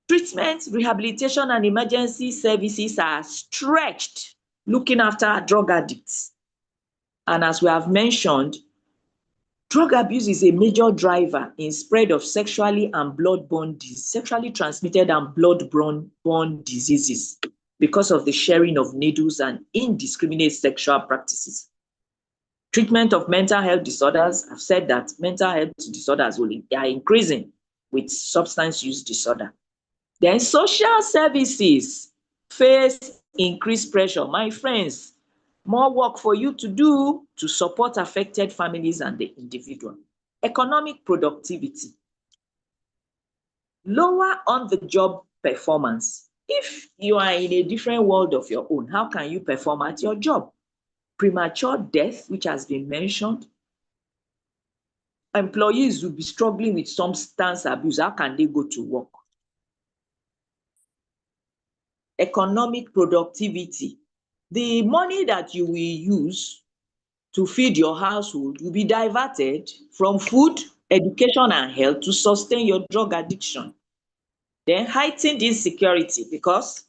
Treatment, rehabilitation, and emergency services are stretched looking after drug addicts. And as we have mentioned, drug abuse is a major driver in spread of sexually transmitted and blood-borne diseases because of the sharing of needles and indiscriminate sexual practices. Treatment of mental health disorders, I've said that mental health disorders are increasing with substance use disorder. Then social services face increased pressure. My friends, more work for you to do to support affected families and the individual. Economic productivity. Lower on-the-job performance. If you are in a different world of your own, how can you perform at your job? Premature death, which has been mentioned. Employees will be struggling with substance abuse. How can they go to work? Economic productivity. The money that you will use to feed your household will be diverted from food, education, and health to sustain your drug addiction. Then heightened insecurity because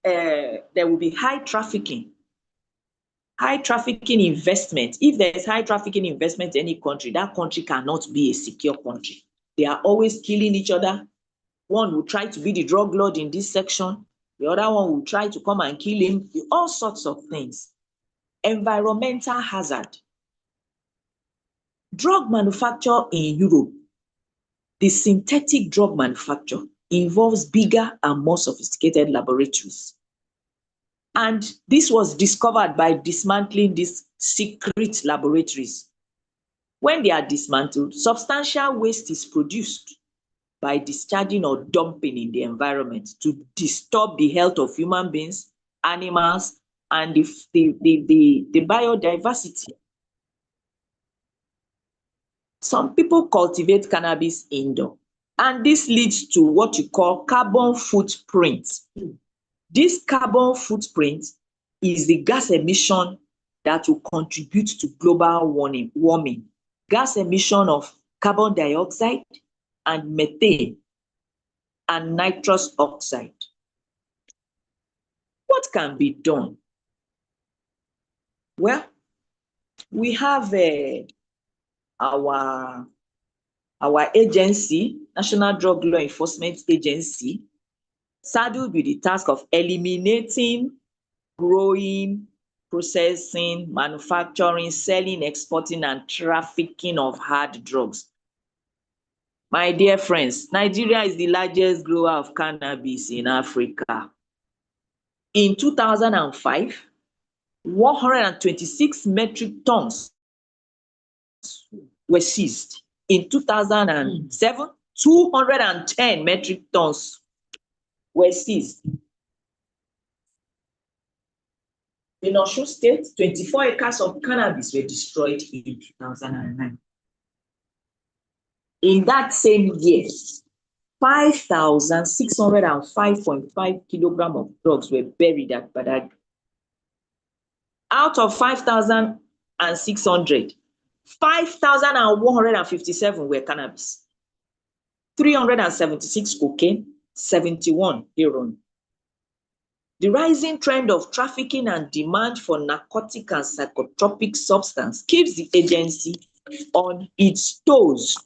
there will be high trafficking high trafficking investment. If there is high trafficking investment in any country, that country cannot be a secure country. They are always killing each other. One will try to be the drug lord in this section. The other one will try to come and kill him. All sorts of things. Environmental hazard. Drug manufacture in Europe, the synthetic drug manufacture involves bigger and more sophisticated laboratories. And this was discovered by dismantling these secret laboratories. When they are dismantled, substantial waste is produced by discharging or dumping in the environment to disturb the health of human beings, animals, and the biodiversity. Some people cultivate cannabis indoor, and this leads to what you call carbon footprint. This carbon footprint is the gas emission that will contribute to global warming. Gas emission of carbon dioxide and methane and nitrous oxide. What can be done? Well, we have our agency, National Drug Law Enforcement Agency, saddled with the task of eliminating, growing, processing, manufacturing, selling, exporting, and trafficking of hard drugs. My dear friends, Nigeria is the largest grower of cannabis in Africa. In 2005, 126 metric tons were seized. In 2007, 210 metric tons were seized. In Osun State, 24 acres of cannabis were destroyed in 2009. In that same year, 5,605.5 kilograms of drugs were buried at Badagry. Out of 5,600, 5,157 were cannabis, 376 cocaine, 71 heroin. The rising trend of trafficking and demand for narcotic and psychotropic substance keeps the agency on its toes.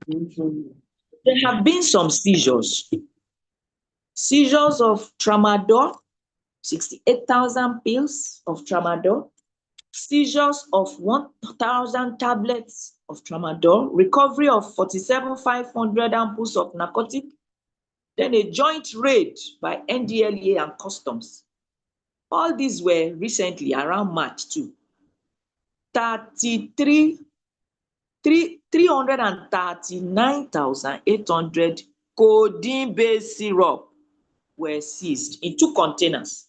There have been some seizures. Seizures of tramadol, 68,000 pills of tramadol. Seizures of 1,000 tablets of tramadol. Recovery of 47,500 ampoules of narcotic. Then a joint raid by NDLEA and Customs. All these were recently around March 2. 339,800 codeine-based syrup were seized in 2 containers.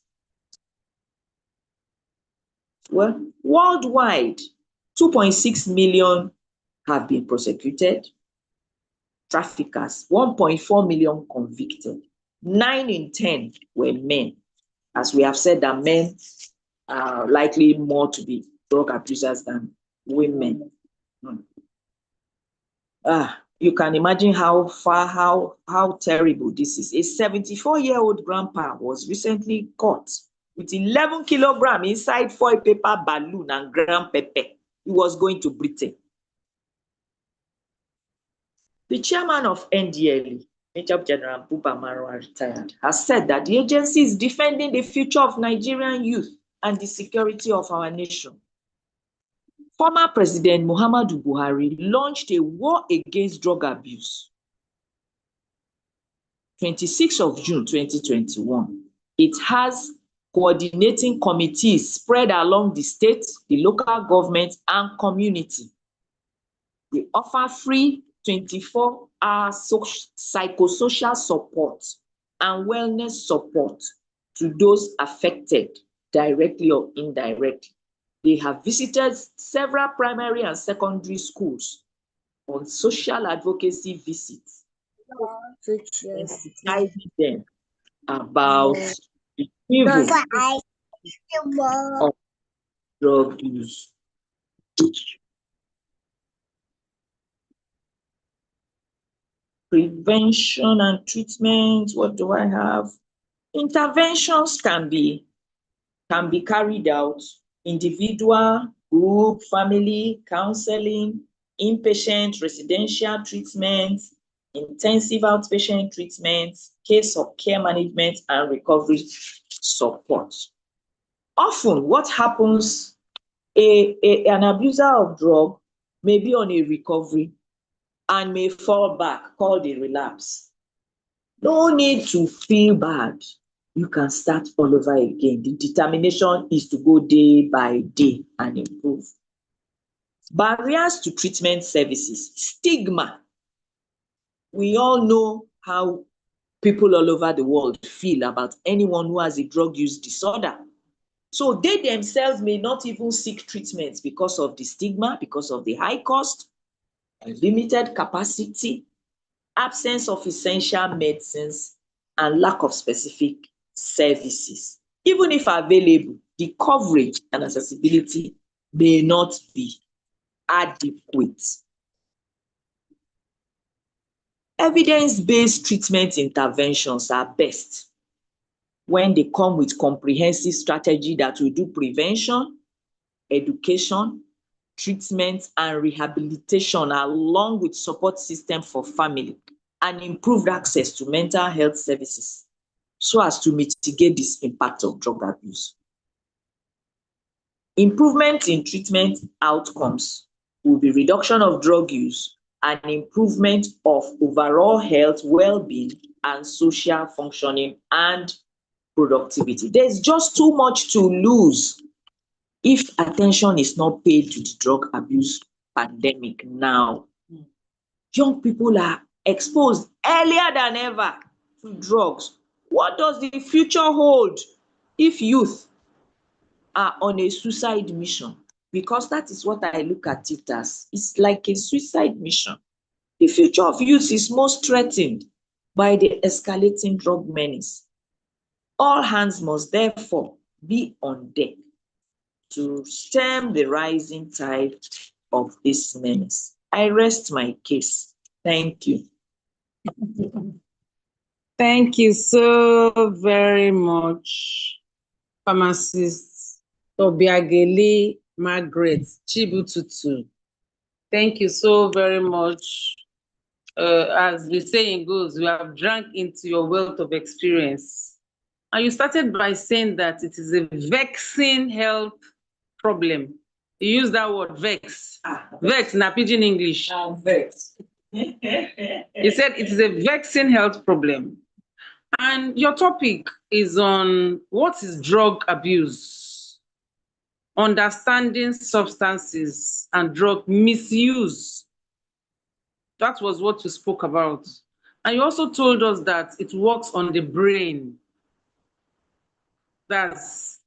Well, worldwide, 2.6 million have been prosecuted. Traffickers, 1.4 million convicted. 9 in 10 were men. As we have said, that men are likely more to be drug abusers than women. You can imagine how terrible this is. A 74-year-old grandpa was recently caught with 11 kilograms inside foil paper balloon and ground pepper. He was going to Britain. The chairman of NDLEA, Major General Buba Marwa, retired, has said that the agency is defending the future of Nigerian youth and the security of our nation. Former President Muhammadu Buhari launched a war against drug abuse. 26th of June 2021. It has coordinating committees spread along the state, the local government, and community. We offer free 24-hour psychosocial support and wellness support to those affected directly or indirectly. They have visited several primary and secondary schools on social advocacy visits, sensitizing them about the evil of drug use. Prevention and treatment, what do I have? Interventions can be can be carried out individual, group, family, counseling, inpatient, residential treatment, intensive outpatient treatment, case of care management, and recovery support. Often, what happens, an abuser of drug may be on a recovery and may fall back, called a relapse. No need to feel bad. You can start all over again. The determination is to go day by day and improve. Barriers to treatment services, stigma. We all know how people all over the world feel about anyone who has a drug use disorder. So they themselves may not even seek treatment because of the stigma, because of the high cost, limited capacity, absence of essential medicines, and lack of specific services. Even if available, the coverage and accessibility may not be adequate. Evidence-based treatment interventions are best when they come with comprehensive strategy that will do prevention, education, treatment, and rehabilitation, along with support system for family and improved access to mental health services so as to mitigate this impact of drug abuse. Improvement in treatment outcomes will be reduction of drug use and improvement of overall health, well-being, and social functioning and productivity. There's just too much to lose if attention is not paid to the drug abuse pandemic now. Young people are exposed earlier than ever to drugs. What does the future hold if youth are on a suicide mission? Because that is what I look at it as. It's like a suicide mission. The future of youth is most threatened by the escalating drug menace. All hands must therefore be on deck to stem the rising tide of this menace. I rest my case. Thank you. Thank you so very much, Pharmacist Obiageli Margaret Chibututu. Thank you so very much. As the saying goes, you have drank into your wealth of experience. And you started by saying that it is a vexing health problem. You use that word, vex. Vex, na pidgin English. Vex. You said it is a vexing health problem. And your topic is on what is drug abuse, understanding substances and drug misuse. That was what you spoke about. And you also told us that it works on the brain. That's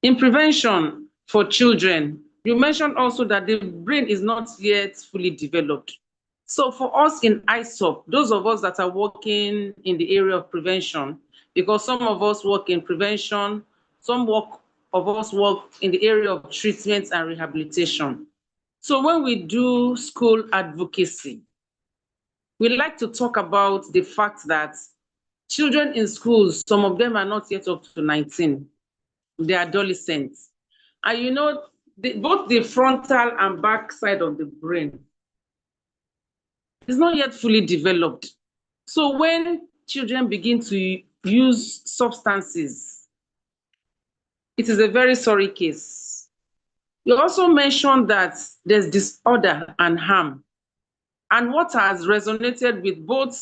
in prevention for children. You mentioned also that the brain is not yet fully developed. So for us in ISOP, those of us that are working in the area of prevention, because some of us work in prevention, some of us work in the area of treatment and rehabilitation. So when we do school advocacy, we like to talk about the fact that children in schools, some of them are not yet up to 19. They're adolescents. And you know, both the frontal and back side of the brain is not yet fully developed. So when children begin to use substances, it is a very sorry case. You also mentioned that there's disorder and harm. And what has resonated with both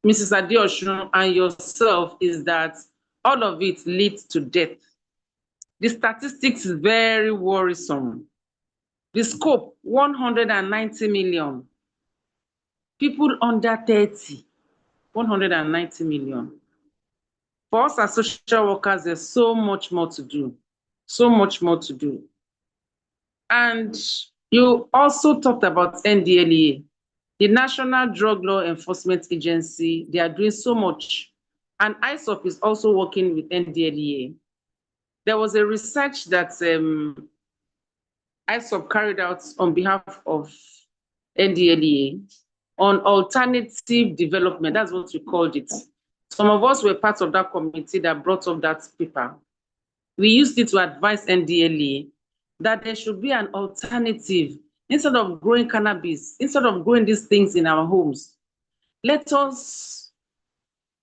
Mrs. Adeosun and yourself is that all of it leads to death. The statistics is very worrisome. The scope, 190 million. People under 30, 190 million. For us as social workers, there's so much more to do. So much more to do. And you also talked about NDLEA, the National Drug Law Enforcement Agency. They are doing so much. And ISOP is also working with NDLEA. There was a research that ISOP carried out on behalf of NDLEA on alternative development. That's what we called it. Some of us were part of that committee that brought up that paper. we used it to advise NDLE that there should be an alternative. Instead of growing cannabis, instead of growing these things in our homes, let us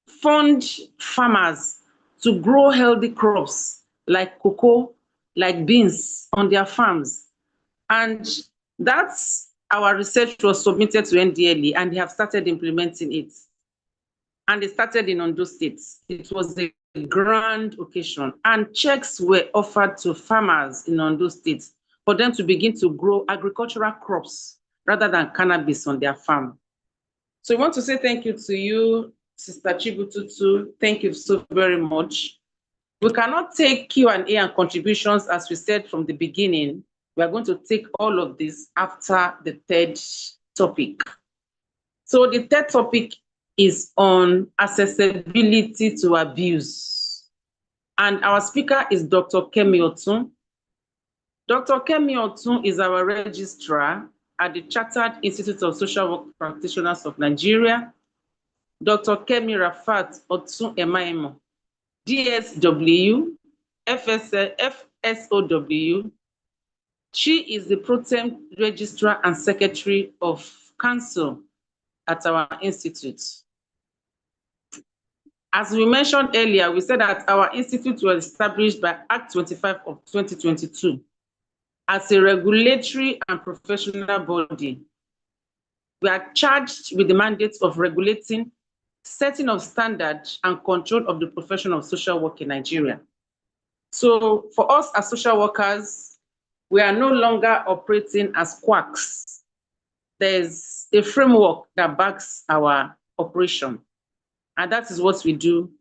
fund farmers to grow healthy crops like cocoa, like beans on their farms. And that's our research was submitted to NDLE and they have started implementing it. And it started in Ondo State. It was a grand occasion and checks were offered to farmers in Ondo State for them to begin to grow agricultural crops rather than cannabis on their farm. So we want to say thank you to you, Sister Chibututu. Thank you so very much. We cannot take Q&A and contributions as we said from the beginning. We are going to take all of this after the third topic. So the third topic is on accessibility to abuse. And our speaker is Dr. Kemi Otun. Dr. Kemi Otun is our registrar at the Chartered Institute of Social Work Practitioners of Nigeria. Dr. Kemi Rafat Otun Emaimo, DSW, FSOW. She is the pro tem registrar and secretary of council at our institute. As we mentioned earlier, we said that our institute was established by Act 25 of 2022 as a regulatory and professional body. We are charged with the mandate of regulating, setting of standards and control of the profession of social work in Nigeria. So for us as social workers, we are no longer operating as quacks. There's a framework that backs our operation. And that is what we do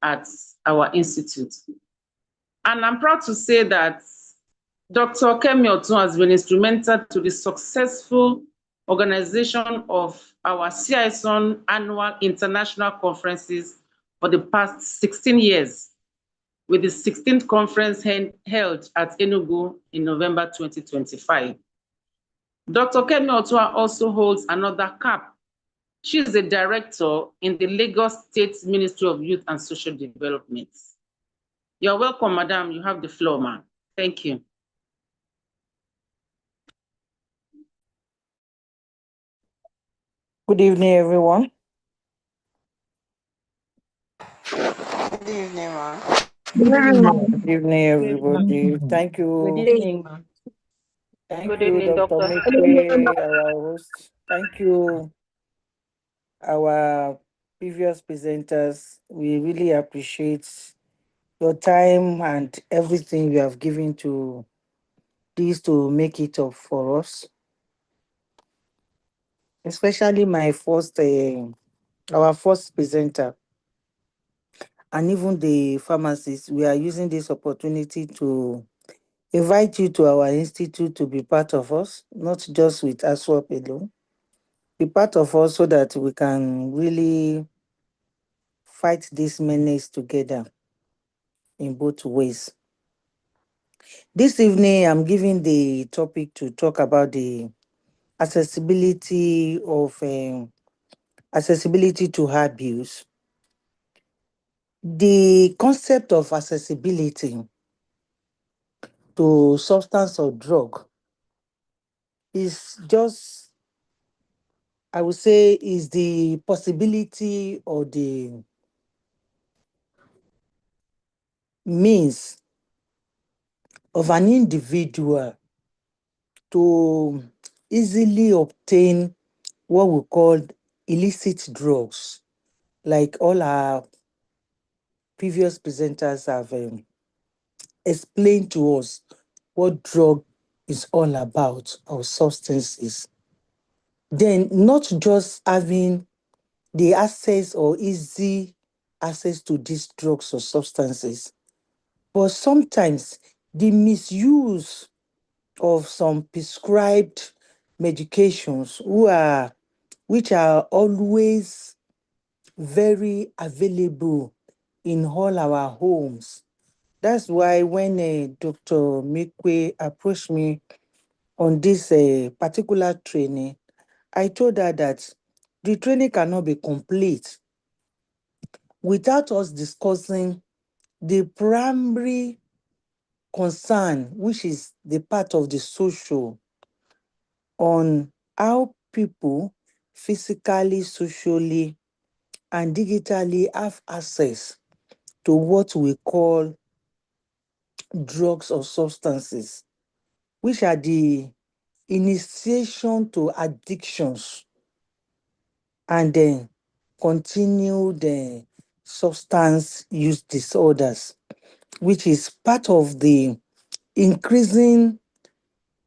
at our institute. And I'm proud to say that Dr. Kemi Otun has been instrumental to the successful organization of our C-Isown annual international conferences for the past 16 years, with the 16th conference held at Enugu in November 2025. Dr. Kemi Otun also holds another cap. She is the director in the Lagos State Ministry of Youth and Social Development. You're welcome, madam. You have the floor, ma'am. Thank you. Good evening, everyone. Good evening, ma'am. Good evening, everybody. Thank Good you. evening, ma'am. Thank Good you, evening, Dr. doctor. Mekwe, our host. Thank you, our previous presenters. We really appreciate your time and everything you have given to this to make it up for us. Especially our first presenter, and even the pharmacists. We are using this opportunity to invite you to our institute to be part of us, not just with ASWAP alone. Be part of us so that we can really fight this menace together in both ways. This evening, I'm giving the topic to talk about the accessibility to abuse. The concept of accessibility to substance or drug is just, I would say, is the possibility or the means of an individual to easily obtain what we call illicit drugs, like all our previous presenters have explained to us what drug is all about, or substances. Then not just having the access or easy access to these drugs or substances, but sometimes the misuse of some prescribed medications which are always very available in all our homes. That's why when Dr. Mikwe approached me on this particular training, I told her that the training cannot be complete without us discussing the primary concern, which is the part of the social, on how people physically, socially, and digitally have access to what we call drugs or substances, which are the initiation to addictions and then continued substance use disorders, which is part of the increasing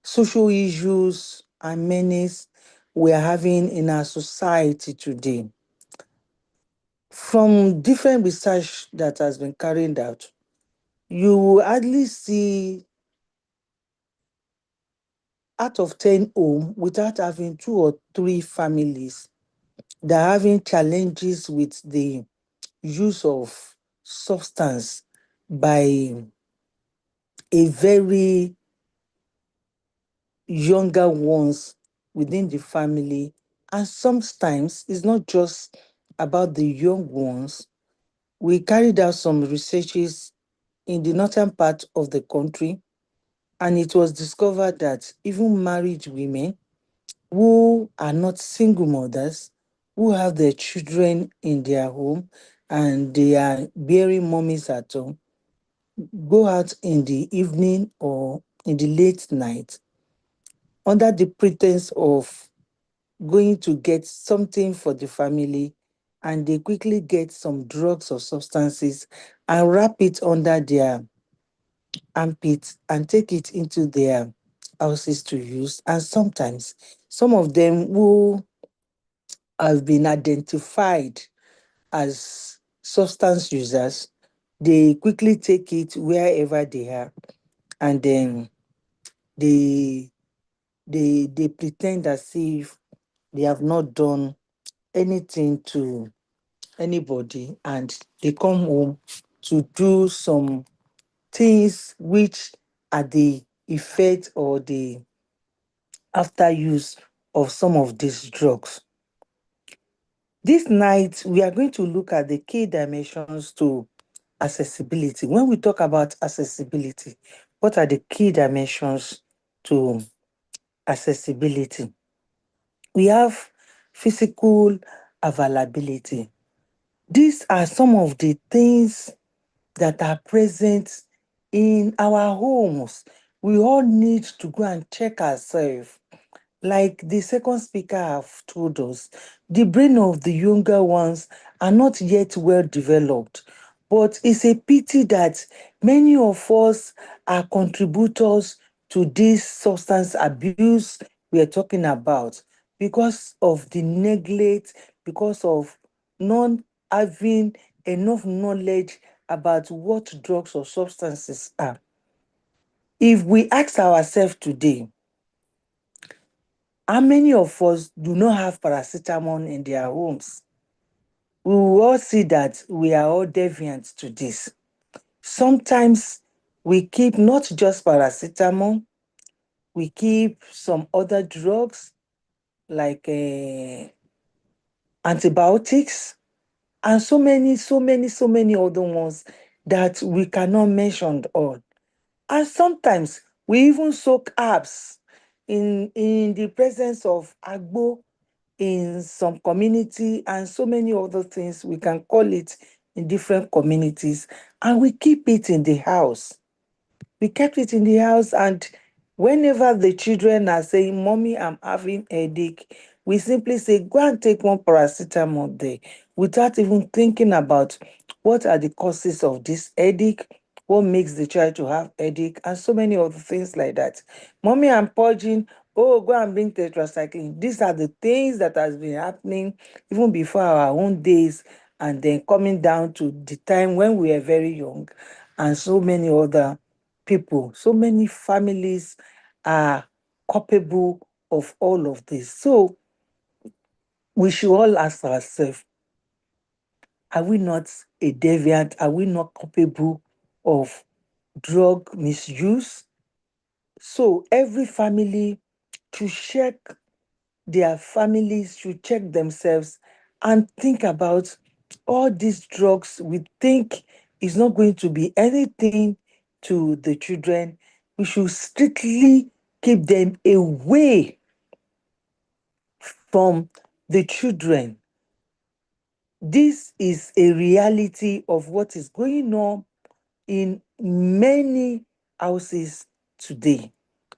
social issues and menace we are having in our society today. From different research that has been carried out, you will hardly see out of 10 homes without having 2 or 3 families that are having challenges with the use of substance by a very younger ones within the family. And sometimes it's not just about the young ones. We carried out some researches in the northern part of the country, and it was discovered that even married women who are not single mothers, who have their children in their home and they are bearing mummies at home, go out in the evening or in the late night under the pretense of going to get something for the family, and they quickly get some drugs or substances and wrap it under their armpits and take it into their houses to use. And sometimes some of them who have been identified as substance users, they quickly take it wherever they are, and then they they pretend as if they have not done anything to anybody, and they come home to do some things which are the effect or the after use of some of these drugs. This night, we are going to look at the key dimensions to accessibility. When we talk about accessibility, what are the key dimensions to accessibility? We have physical availability. These are some of the things that are present in our homes. We all need to go and check ourselves. Like the second speaker have told us, the brain of the younger ones are not yet well developed. But it's a pity that many of us are contributors to this substance abuse we are talking about because of the neglect, because of not having enough knowledge about what drugs or substances are. If we ask ourselves today, how many of us do not have paracetamol in their homes? We will all see that we are all deviant to this. Sometimes we keep not just paracetamol, we keep some other drugs like antibiotics, and so many other ones that we cannot mention all. And sometimes we even soak herbs in the presence of agbo in some community and so many other things we can call it in different communities, and we keep it in the house. We kept it in the house, and whenever the children are saying, "Mommy, I'm having a headache," we simply say, "Go and take one paracetamol there," without even thinking about what are the causes of this headache, what makes the child to have headache, and so many other things like that. "Mommy, I'm purging." "Oh, go and bring tetracycline." These are the things that has been happening even before our own days, and then coming down to the time when we were very young, and so many other people, so many families are culpable of all of this. So we should all ask ourselves, are we not a deviant? Are we not culpable of drug misuse? So every family should check their families, should check themselves and think about all these drugs we think is not going to be anything to the children, we should strictly keep them away from the children. This is a reality of what is going on in many houses today.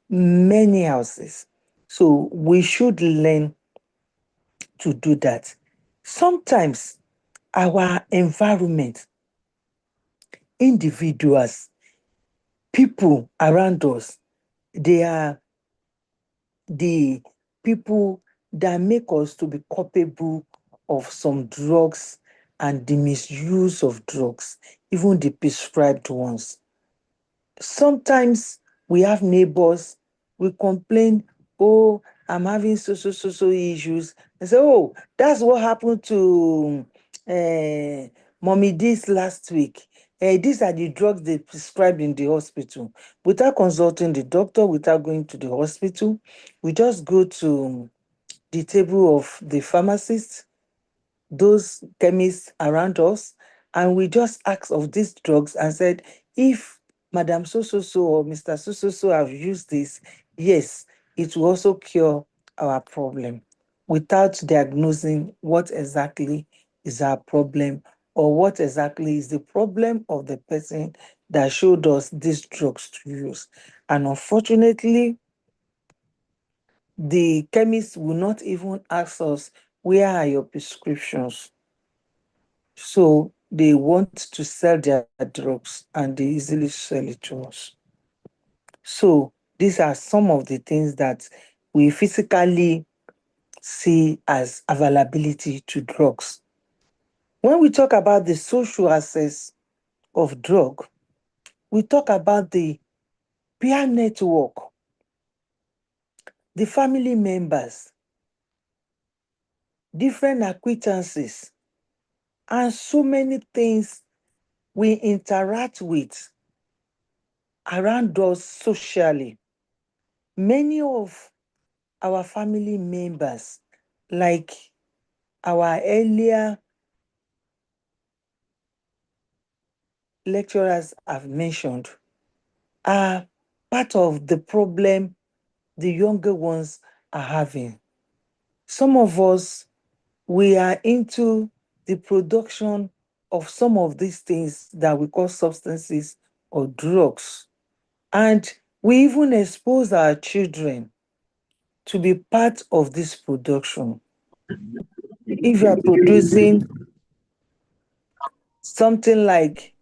Many houses. So we should learn to do that. Sometimes our environment, individuals, people around us, they are the people that make us to be culpable of some drugs and the misuse of drugs, even the prescribed ones. Sometimes we have neighbors, we complain, oh, I'm having so issues. I say, oh, that's what happened to mommy this last week. These are the drugs they prescribed in the hospital. Without consulting the doctor, without going to the hospital, we just go to the table of the pharmacist, those chemists around us, and we just asked of these drugs and said, if Madam so or Mr. So have used this, yes, it will also cure our problem, without diagnosing what exactly is our problem or what exactly is the problem of the person that showed us these drugs to use. And unfortunately, the chemist will not even ask us, where are your prescriptions? So they want to sell their drugs and they easily sell it to us. So these are some of the things that we physically see as availability to drugs. When we talk about the social access of drug, we talk about the peer network, the family members, different acquaintances, and so many things we interact with around us socially. Many of our family members, like our earlier lecturers have mentioned, are part of the problem the younger ones are having. Some of us, we are into the production of some of these things that we call substances or drugs. And we even expose our children to be part of this production. If you are producing something like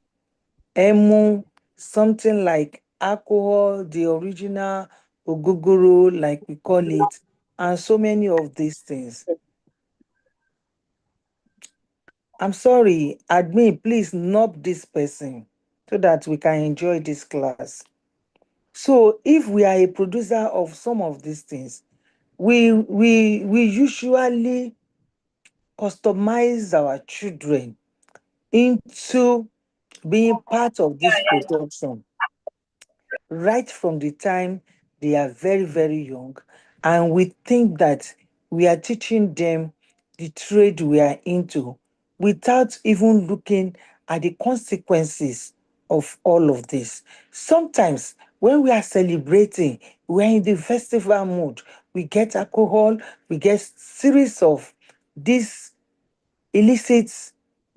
emu, something like alcohol, the original ogogoro, like we call it, and so many of these things. I'm sorry, admin, please knob this person so that we can enjoy this class. So if we are a producer of some of these things, we usually customize our children into being part of this production right from the time they are very, very young. And we think that we are teaching them the trade we are into without even looking at the consequences of all of this. Sometimes when we are celebrating, we're in the festival mood, we get alcohol, we get series of these illicit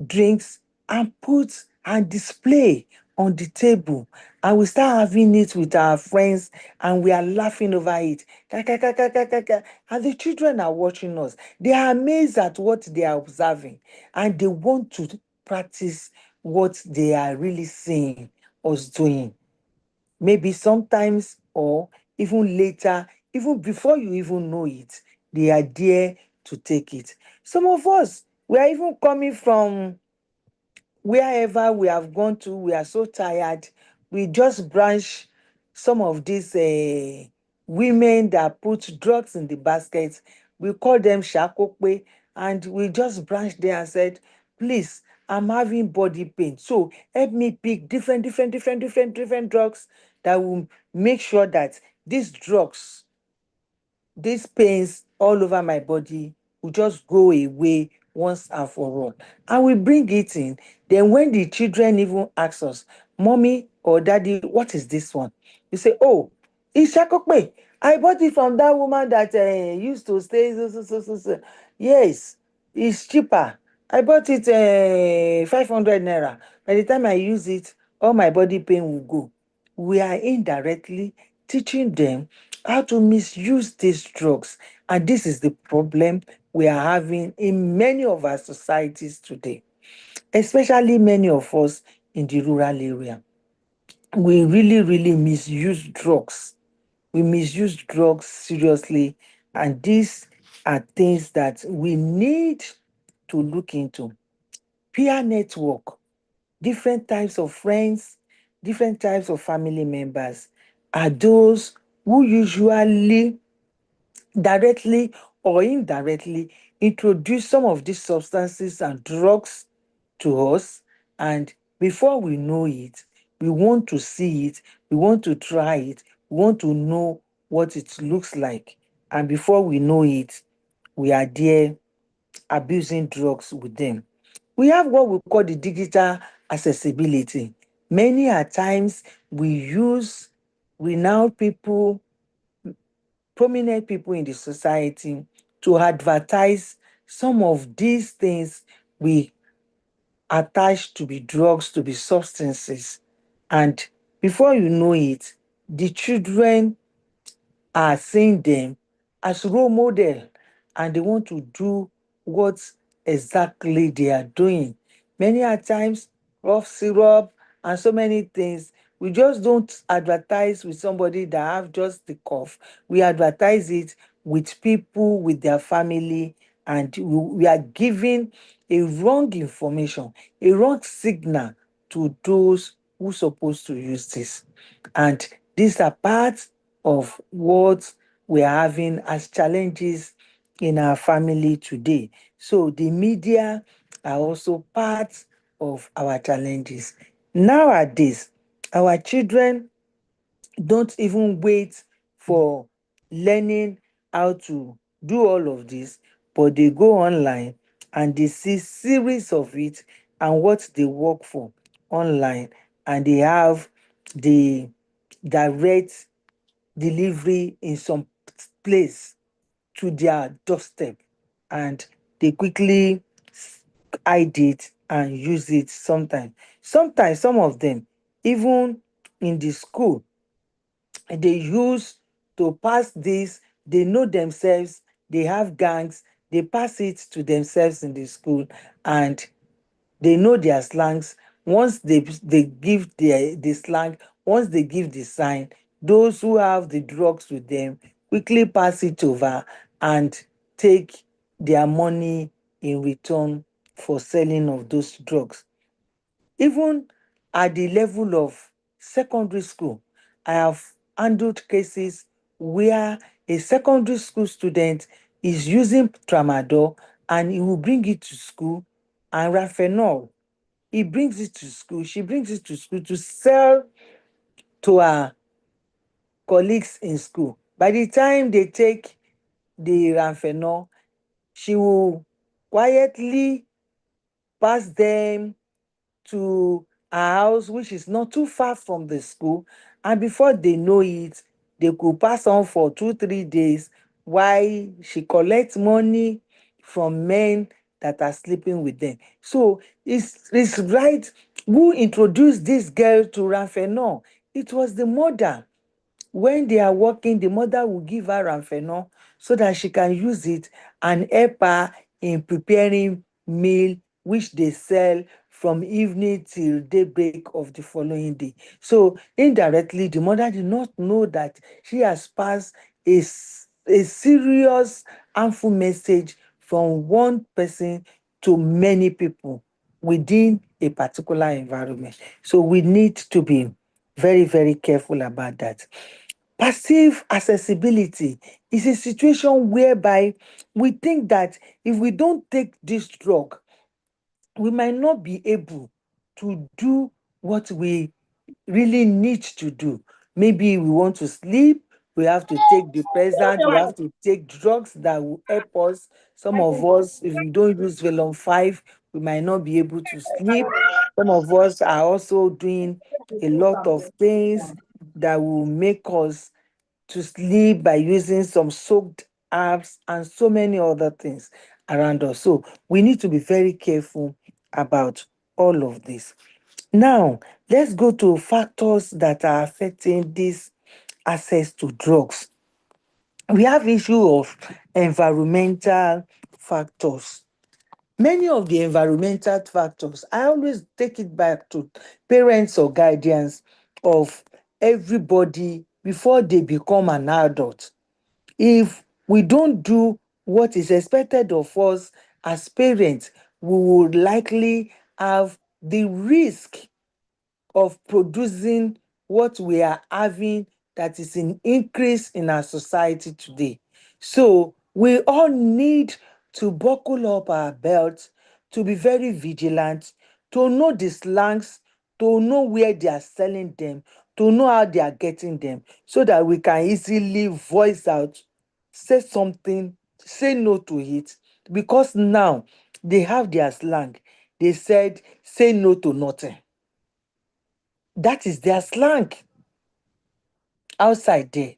drinks and put and display on the table, and we start having it with our friends and we are laughing over it. Ka, ka, ka, ka, ka, ka, ka. And the children are watching us. They are amazed at what they are observing and they want to practice what they are really seeing us doing. Maybe sometimes or even later, even before you even know it, they are there to take it. Some of us, we are even coming from wherever we have gone to, we are so tired. We just branch some of these women that put drugs in the basket. We call them shakokwe, and we just branched there and said, please, I'm having body pain. So help me pick different drugs that will make sure that these drugs, these pains all over my body will just go away once and for all. And we bring it in. Then when the children even ask us, Mommy or daddy, what is this one? You say, oh, it's Shakokpe. I bought it from that woman that used to stay. So. Yes, it's cheaper. I bought it 500 naira. By the time I use it, all my body pain will go. We are indirectly teaching them how to misuse these drugs. And this is the problem we are having in many of our societies today, especially many of us in the rural area. We really, really misuse drugs. We misuse drugs seriously. And these are things that we need to look into. Peer network, different types of friends, different types of family members are those who usually directly or indirectly introduce some of these substances and drugs to us. And before we know it, we want to see it, we want to try it, we want to know what it looks like. And before we know it, we are there abusing drugs with them. We have what we call the digital accessibility. Many a times we use renowned people, prominent people in the society to advertise some of these things we attach to be drugs, to be substances. And before you know it, the children are seeing them as role model, and they want to do what exactly they are doing. Many a times, rough syrup and so many things, we just don't advertise with somebody that have just the cough. We advertise it with people, with their family, and we are giving a wrong information, a wrong signal to those who supposed to use this. And these are parts of what we are having as challenges in our family today. So the media are also part of our challenges. Nowadays, our children don't even wait for learning how to do all of this, but they go online and they see series of it and what they work for online, and they have the direct delivery in some place to their doorstep, and they quickly hide it and use it sometimes. Sometimes some of them, even in the school, they use to pass this, they know themselves, they have gangs, they pass it to themselves in the school, and they know their slangs. Once they give the slang, once they give the sign, those who have the drugs with them quickly pass it over and take their money in return for selling of those drugs. Even at the level of secondary school, I have handled cases where a secondary school student is using tramadol and he will bring it to school, and raphenol, he brings it to school, she brings it to school to sell to her colleagues in school. By the time they take the raphenol, she will quietly pass them to her house, which is not too far from the school. And before they know it, they could pass on for 2 3 days while she collects money from men that are sleeping with them. So it's right. Who introduced this girl to Raphenol? It was the mother. When they are working, the mother will give her amphenol so that she can use it and help her in preparing meal which they sell from evening till daybreak of the following day. So indirectly, the mother did not know that she has passed a serious harmful message from one person to many people within a particular environment. So we need to be very, very careful about that. Passive accessibility is a situation whereby we think that if we don't take this drug, we might not be able to do what we really need to do. Maybe we want to sleep, we have to take depressant, we have to take drugs that will help us. Some of us, if we don't use Velon 5, We might not be able to sleep. Some of us are also doing a lot of things that will make us to sleep by using some soaked herbs and so many other things around us. So we need to be very careful about all of this. Now, let's go to factors that are affecting this access to drugs. We have issue of environmental factors. Many of the environmental factors, I always take it back to parents or guardians of everybody before they become an adult. If we don't do what is expected of us as parents, we would likely have the risk of producing what we are having that is an increase in our society today. So we all need to buckle up our belts, to be very vigilant, to know the slangs, to know where they are selling them, to know how they are getting them, so that we can easily voice out, say something, say no to it, because now they have their slang. They said, say no to nothing. That is their slang outside there.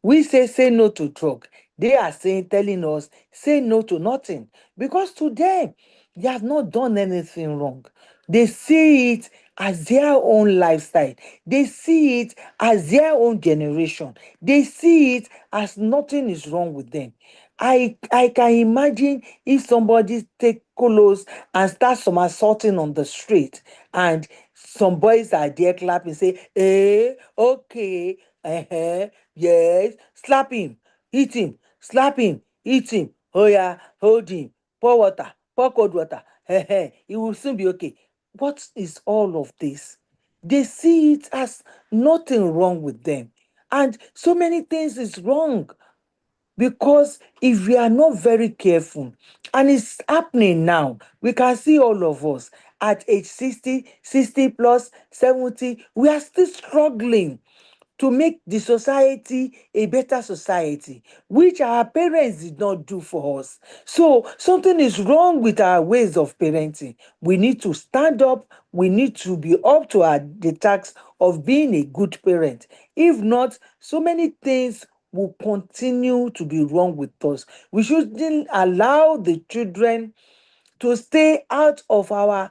We say no to drug. They are telling us, say no to nothing. Because to them, they have not done anything wrong. They see it as their own lifestyle. They see it as their own generation. They see it as nothing is wrong with them. I can imagine if somebody take colos and start somersaulting on the street, and some boys are there clapping, say, okay, yes, slap him, hit him, slap him, hit him, oh yeah, hold him, pour water, pour cold water, it will soon be okay. What is all of this? They see it as nothing wrong with them. And so many things is wrong, because if we are not very careful, and it's happening now, we can see all of us at age 60, 60 plus, 70, we are still struggling to make the society a better society, which our parents did not do for us. So something is wrong with our ways of parenting. We need to stand up. We need to be up to the task of being a good parent. If not, so many things will continue to be wrong with us. We shouldn't allow the children to stay out of our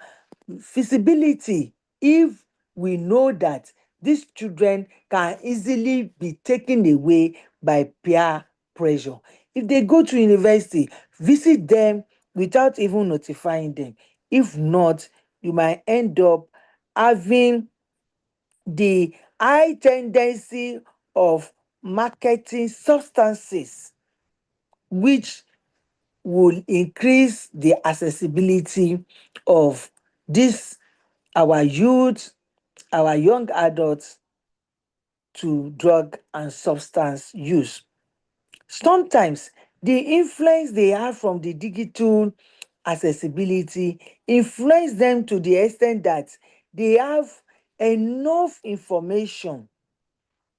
feasibility if we know that these children can easily be taken away by peer pressure. If they go to university, visit them without even notifying them. If not, you might end up having the high tendency of marketing substances, which will increase the accessibility of this, our youth, our young adults, to drug and substance use. Sometimes the influence they have from the digital accessibility influence them to the extent that they have enough information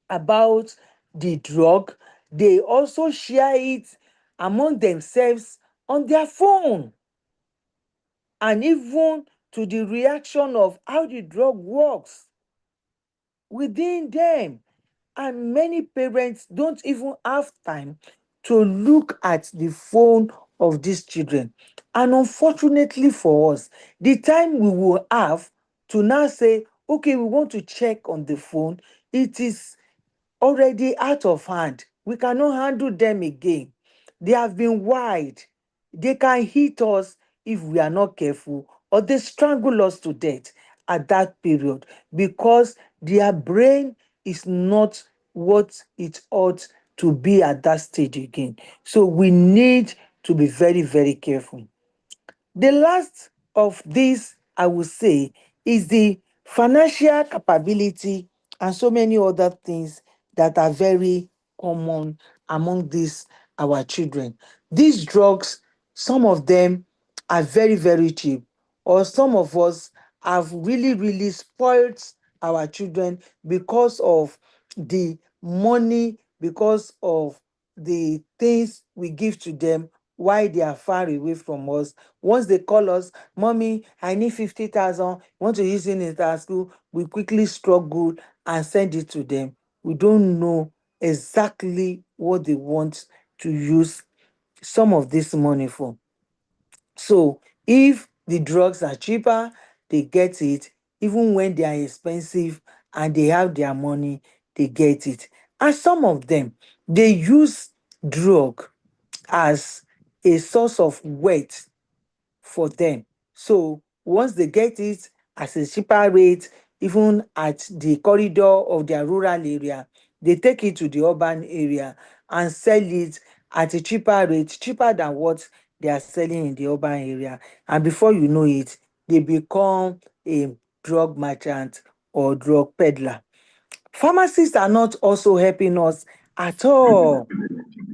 about the drug. They also share it among themselves on their phone, and even to the reaction of how the drug works within them. And many parents don't even have time to look at the phone of these children. And unfortunately for us, the time we will have to now say, okay, we want to check on the phone, it is already out of hand. We cannot handle them again. They have been wide. They can hit us if we are not careful, or they strangle us to death at that period, because their brain is not what it ought to be at that stage again. So we need to be very, very careful. The last of this, I would say, is the financial capability and so many other things that are very common among these our children. These drugs, some of them are very, very cheap, or some of us have really, really spoiled our children because of the money, because of the things we give to them while they are far away from us. Once they call us, mommy, I need 50,000, want to use it in our school, we quickly struggle and send it to them. We don't know exactly what they want to use some of this money for. So if the drugs are cheaper, they get it. Even when they are expensive and they have their money, they get it. And some of them, they use drug as a source of wealth for them. So once they get it at a cheaper rate, even at the corridor of their rural area, they take it to the urban area and sell it at a cheaper rate, cheaper than what they are selling in the urban area. And before you know it, they become a drug merchant or drug peddler. Pharmacists are not also helping us at all.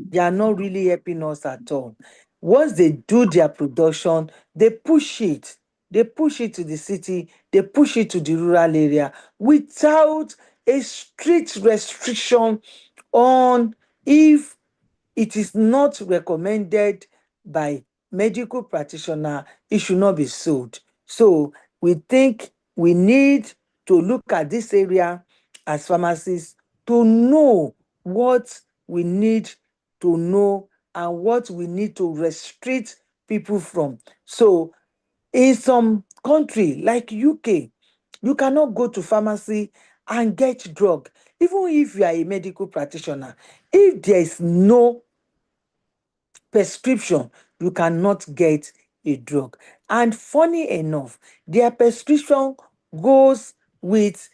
They are not really helping us at all. Once they do their production, they push it. They push it to the city, they push it to the rural area without a strict restriction on if it is not recommended by medical practitioner, it should not be sold. So we think we need to look at this area as pharmacists to know what we need to know and what we need to restrict people from. So in some country like UK, you cannot go to pharmacy and get drug. Even if you are a medical practitioner, if there is no prescription, you cannot get a drug. And funny enough, their prescription goes with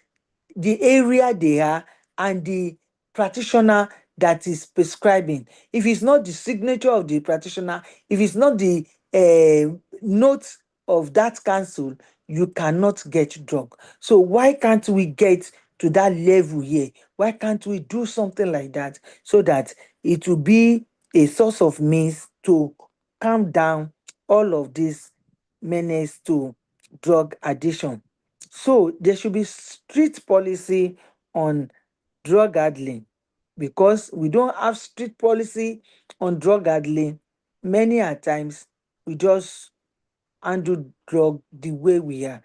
the area they are and the practitioner that is prescribing. If it's not the signature of the practitioner, if it's not the note of that council, you cannot get drug. So why can't we get to that level here? Why can't we do something like that so that it will be a source of means to calm down all of this menace to drug addiction? So there should be strict policy on drug handling. Because we don't have strict policy on drug handling, many a times we just handle drug the way we are.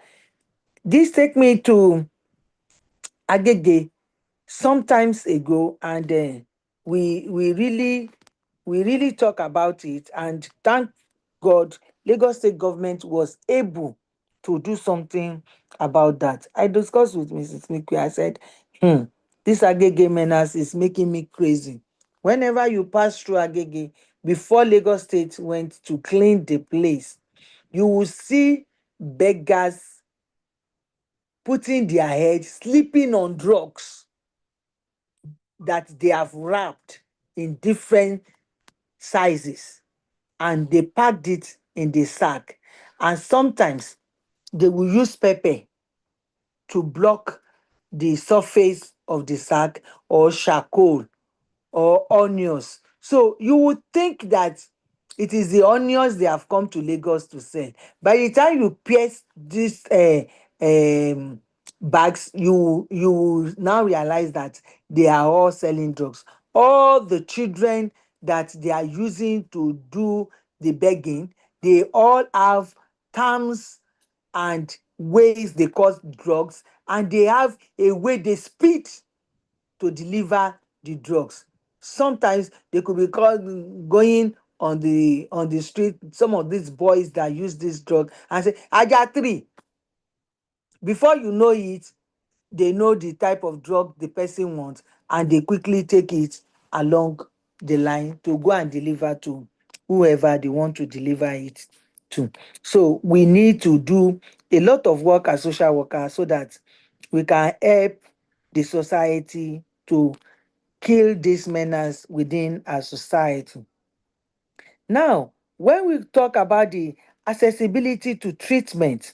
This take me to Agege sometimes ago, and we really talk about it, and thank God Lagos State government was able to do something about that. I discussed with Mrs. Mikwe. I said, this Agege menace is making me crazy. Whenever you pass through Agege, before Lagos State went to clean the place, you will see beggars putting their head, sleeping on drugs that they have wrapped in different sizes, and they packed it in the sack. And sometimes they will use pepper to block the surface of the sack, or charcoal, or onions. So you would think that it is the onions they have come to Lagos to sell. By the time you pierce these bags, you will now realize that they are all selling drugs. All the children that they are using to do the begging, they all have terms and ways they cause drugs, and they have a way they speed to deliver the drugs. Sometimes they could be called going on the street, some of these boys that use this drug, and say aja 3. Before you know it, they know the type of drug the person wants, and they quickly take it along the line to go and deliver to whoever they want to deliver it to. So we need to do a lot of work as social workers so that we can help the society to kill this menace within our society. Now, when we talk about the accessibility to treatment,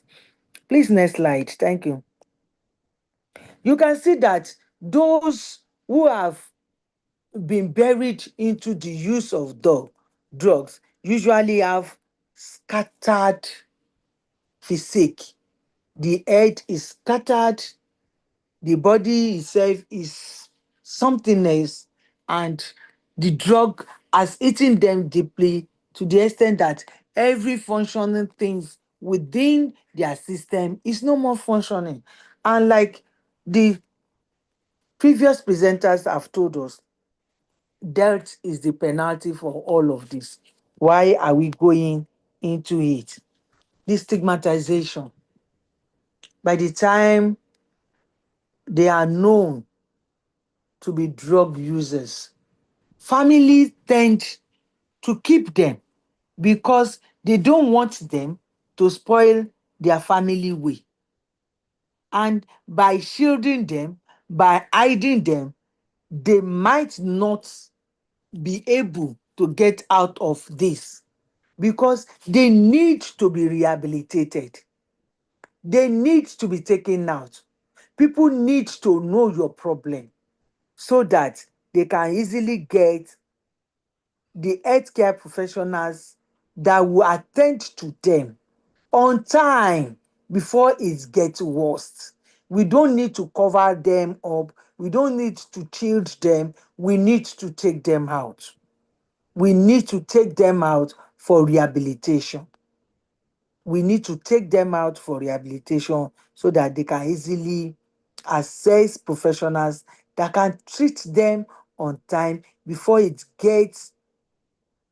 please next slide, thank you. You can see that those who have been buried into the use of drugs usually have scattered physique. The head is scattered, the body itself is something else, and the drug has eaten them deeply to the extent that every functioning things within their system is no more functioning. And like the previous presenters have told us, death is the penalty for all of this. Why are we going into it? The stigmatization. By the time they are known to be drug users, families tend to keep them because they don't want them to spoil their family way. And by shielding them, by hiding them, they might not be able to get out of this because they need to be rehabilitated. They need to be taken out. People need to know your problem so that they can easily get the healthcare professionals that will attend to them on time before it gets worse. We don't need to cover them up. We don't need to shield them. We need to take them out. We need to take them out for rehabilitation. We need to take them out for rehabilitation so that they can easily access professionals that can treat them on time before it gets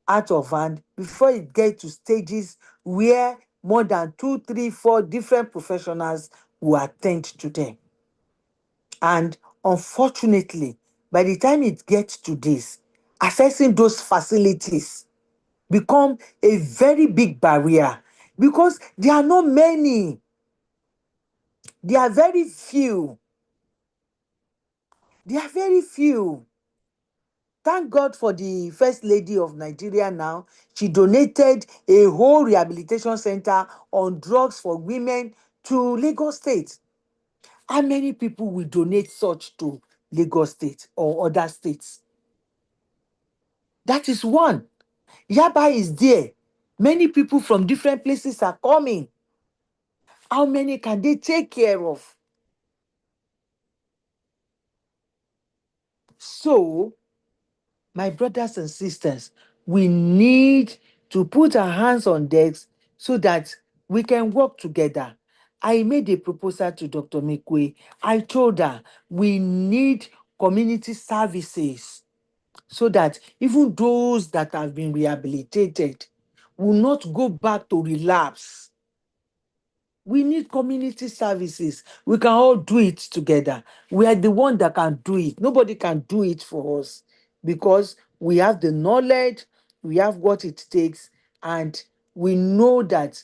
out of hand, before it gets to stages where more than 2, 3, 4 different professionals will attend to them. And unfortunately, by the time it gets to this, accessing those facilities become a very big barrier because there are not many. There are very few. There are very few. Thank God for the First Lady of Nigeria now. She donated a whole rehabilitation center on drugs for women to Lagos State. How many people will donate such to Lagos State or other states? That is one. Yaba is there. Many people from different places are coming. How many can they take care of? So, my brothers and sisters, we need to put our hands on decks so that we can work together. I made a proposal to Dr. Mikwe. I told her we need community services so that even those that have been rehabilitated will not go back to relapse. We need community services. We can all do it together. We are the one that can do it. Nobody can do it for us because we have the knowledge, we have what it takes, and we know that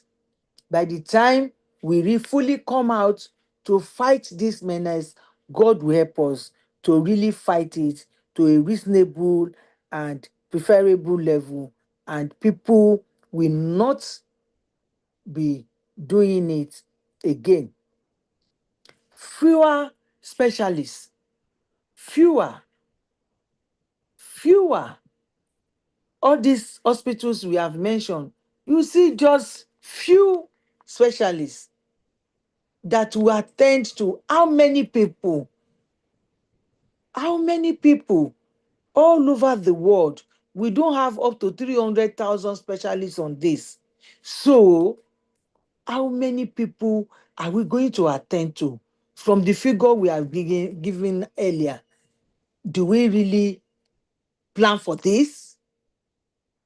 by the time we fully come out to fight this menace, God will help us to really fight it to a reasonable and preferable level, and people will not be doing it again. Fewer specialists, fewer, fewer. All these hospitals we have mentioned, you see just few specialists that will attend to how many people? How many people all over the world? We don't have up to 300,000 specialists on this. So how many people are we going to attend to? From the figure we have given earlier, do we really plan for this?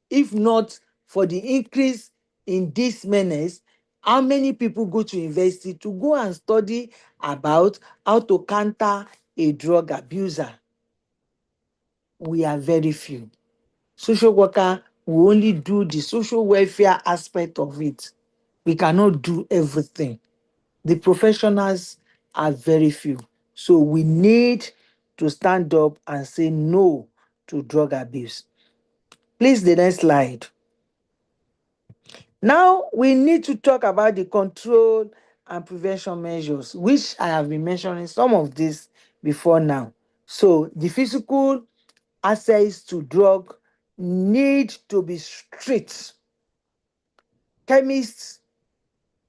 If not for the increase in this menace, how many people go to university to go and study about how to counter a drug abuser? We are very few. Social worker will only do the social welfare aspect of it. We cannot do everything. The professionals are very few. So we need to stand up and say no to drug abuse. Please, the next slide. Now we need to talk about the control and prevention measures, which I have been mentioning some of this before now. So the physical access to drug need to be strict. Chemists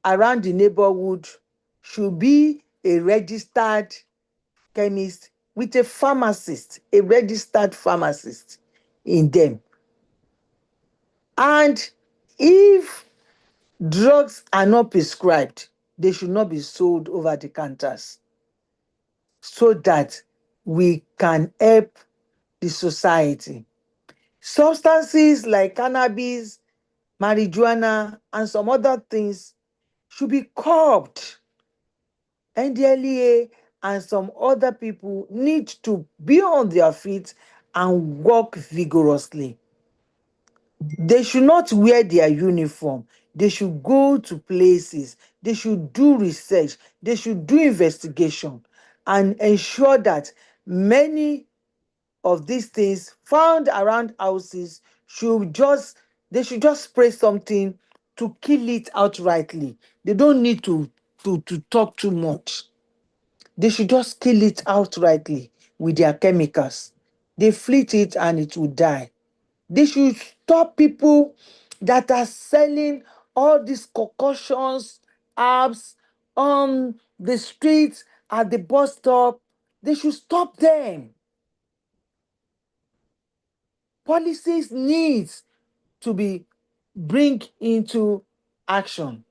around the neighborhood should be a registered chemist with a pharmacist, a registered pharmacist in them. And if drugs are not prescribed, they should not be sold over the counters, so that we can help the society. Substances like cannabis, marijuana, and some other things should be curbed. NDLEA and some other people need to be on their feet and work vigorously. They should not wear their uniform. They should go to places. They should do research. They should do investigation and ensure that many of these things found around houses they should just spray something to kill it outrightly. They don't need to talk too much. They should just kill it outrightly with their chemicals. They flit it and it will die. They should stop people that are selling all these concoctions, herbs on the streets, at the bus stop. They should stop them. Policies needs to be bring into action.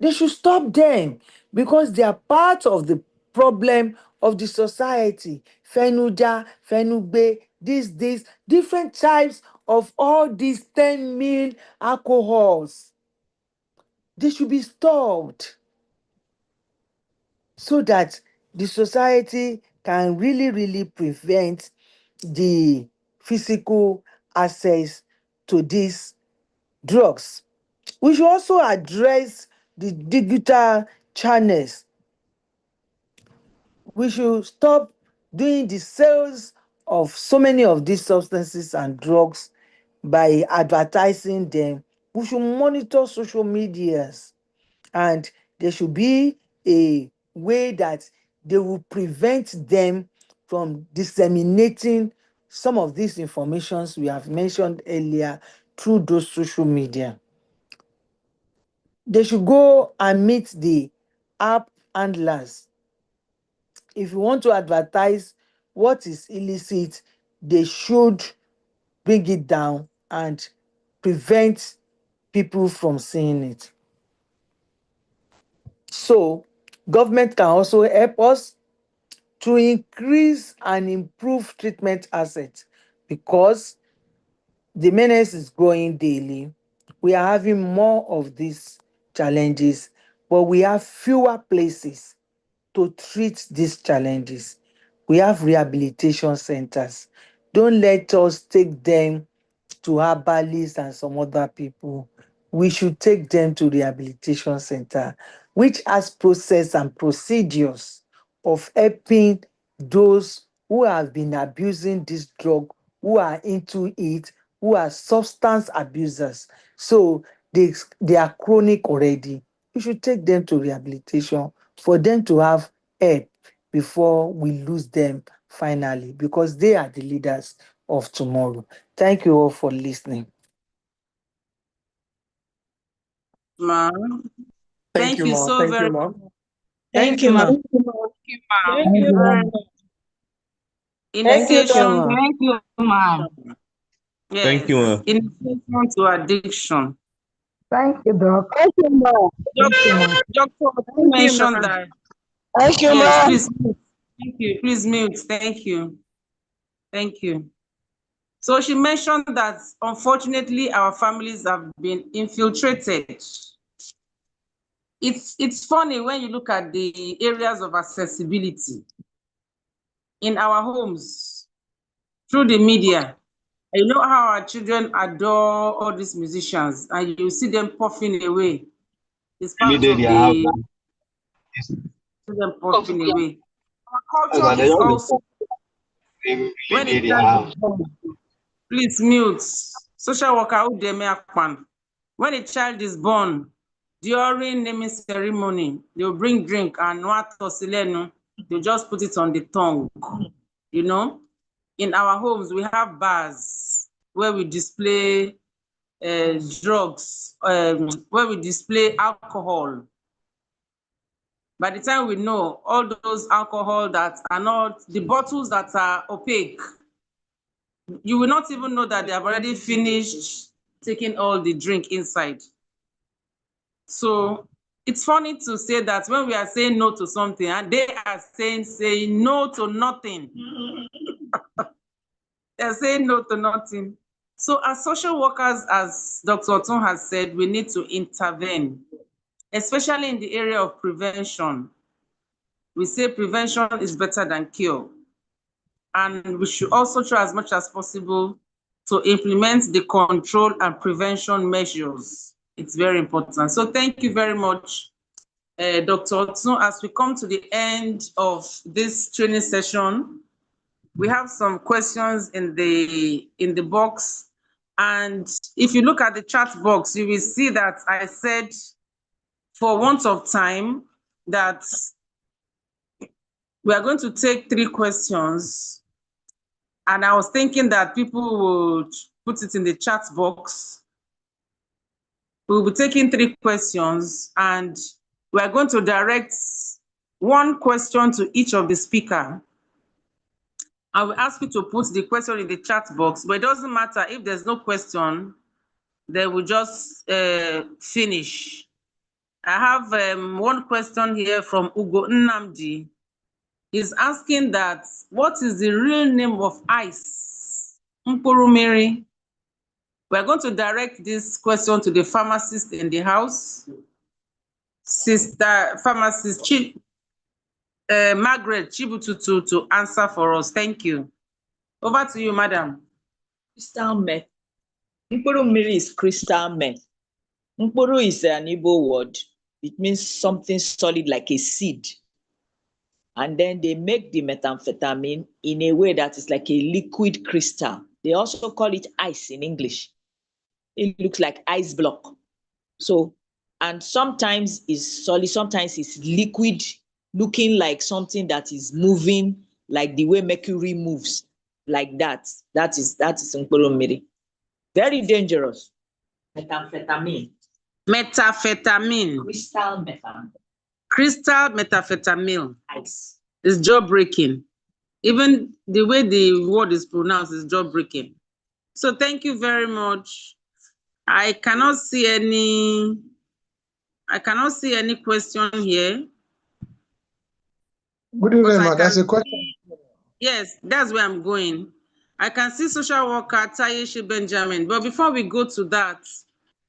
They should stop them because they are part of the problem of the society. Fenuja, Fenugbe, this, different types of all these 10 mil alcohols. They should be stopped so that the society can really prevent the physical access to these drugs. We should also address the digital channels. We should stop doing the sales of so many of these substances and drugs by advertising them. We should monitor social medias, and there should be a way that they will prevent them from disseminating some of these informations we have mentioned earlier through those social media. They should go and meet the app handlers. If you want to advertise what is illicit, they should bring it down and prevent people from seeing it. So, government can also help us to increase and improve treatment assets, because the menace is growing daily. We are having more of these challenges, but we have fewer places to treat these challenges. We have rehabilitation centers. Don't let us take them to herbalists and some other people. We should take them to rehabilitation center, which has process and procedures of helping those who have been abusing this drug, who are into it, who are substance abusers. So they are chronic already. You should take them to rehabilitation for them to have help before we lose them finally, because they are the leaders of tomorrow. Thank you all for listening. Ma. Thank you Ma. so Thank very you, Ma. much. Thank you, ma'am. Thank you, ma'am. Thank you very much. Thank you, Initiation. Doc. Thank you, ma'am. Yes. Thank you, ma. Initiation to addiction. Thank you, Doc. Thank you, ma. Doctor Thank you, mentioned ma'am. that. Thank you, Yes, ma. please mute. Thank you. Please mute. Thank you. Thank you. So she mentioned that unfortunately our families have been infiltrated. It's funny when you look at the areas of accessibility in our homes through the media. You know how our children adore all these musicians, and you see them puffing away. It's part of the see them puffing away. Our culture is also when it's child is born. Please mute. Social worker Udeme. When a child is born, during naming ceremony, they'll bring drink and they'll just put it on the tongue. You know, in our homes, we have bars where we display drugs, where we display alcohol. By the time we know, all those alcohol that are not, the bottles that are opaque, you will not even know that they have already finished taking all the drink inside. So it's funny to say that when we are saying no to something, and they are saying no to nothing. They're saying no to nothing. So as social workers, as Dr. Otun has said, we need to intervene, especially in the area of prevention. We say prevention is better than cure. And we should also try as much as possible to implement the control and prevention measures. It's very important. So thank you very much, Dr. Otun. As we come to the end of this training session, we have some questions in the box. And if you look at the chat box, you will see that I said, for want of time, that we are going to take 3 questions. And I was thinking that people would put it in the chat box. We'll be taking 3 questions, and we're going to direct 1 question to each of the speaker. I will ask you to put the question in the chat box, but it doesn't matter if there's no question, they will just finish. I have 1 question here from Ugo Nnamdi. He's asking that, what is the real name of ice? Mkpurumiri. We're going to direct this question to the pharmacist in the house. Sister Pharmacist Margaret Chibututu to answer for us. Thank you. Over to you, madam. Crystal meth. Mkpurumiri is crystal meth. Mkpuru is an Igbo word. It means something solid like a seed. And then they make the methamphetamine in a way that is like a liquid crystal. They also call it ice in English. It looks like ice block. So, and sometimes it's solid, sometimes it's liquid, looking like something that is moving, like the way mercury moves, like that. That is Mkpurumiri. Very dangerous. Methamphetamine. Methamphetamine. Crystal methamphetamine. Crystal methamphetamine. Ice. It's jaw-breaking. Even the way the word is pronounced is jaw-breaking. So thank you very much. I cannot see any question here. Good evening, ma. That's a question. Yes, that's where I'm going. I can see social worker Tayeshi Benjamin, but before we go to that,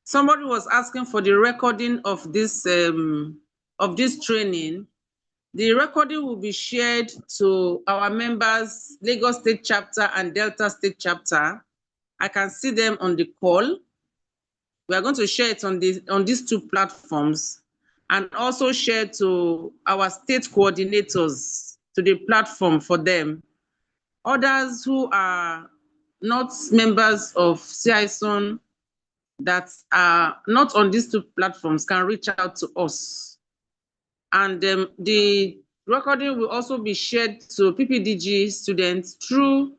somebody was asking for the recording of this training. The recording will be shared to our members, Lagos State Chapter and Delta State Chapter. I can see them on the call. We are going to share it on these 2 platforms, and also share to our state coordinators, to the platform for them. Others who are not members of C-Isown that are not on these 2 platforms can reach out to us. And the recording will also be shared to PPDG students through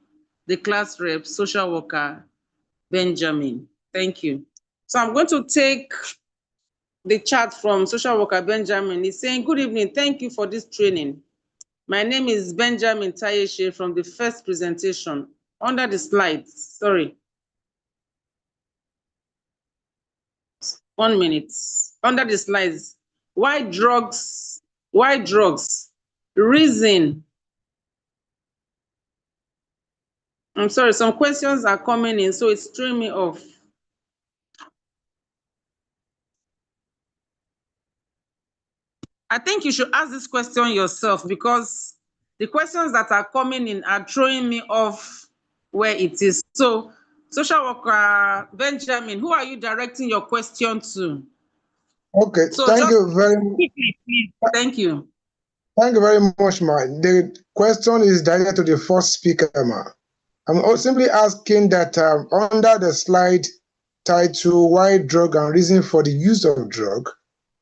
the class rep, social worker Benjamin. Thank you. So I'm going to take the chat from social worker Benjamin. He's saying, good evening, thank you for this training. My name is Benjamin Tayeshi from the first presentation. Under the slides, sorry. 1 minute. Under the slides, why drugs? Why drugs? Reason. I'm sorry, some questions are coming in, so it's throwing me off. I think you should ask this question yourself, because the questions that are coming in are throwing me off where it is. So, social worker Benjamin, who are you directing your question to? Okay, So thank you very much. Thank you. Thank you very much, ma. The question is directed to the first speaker, ma. I'm simply asking that under the slide title, why drug and reason for the use of drug,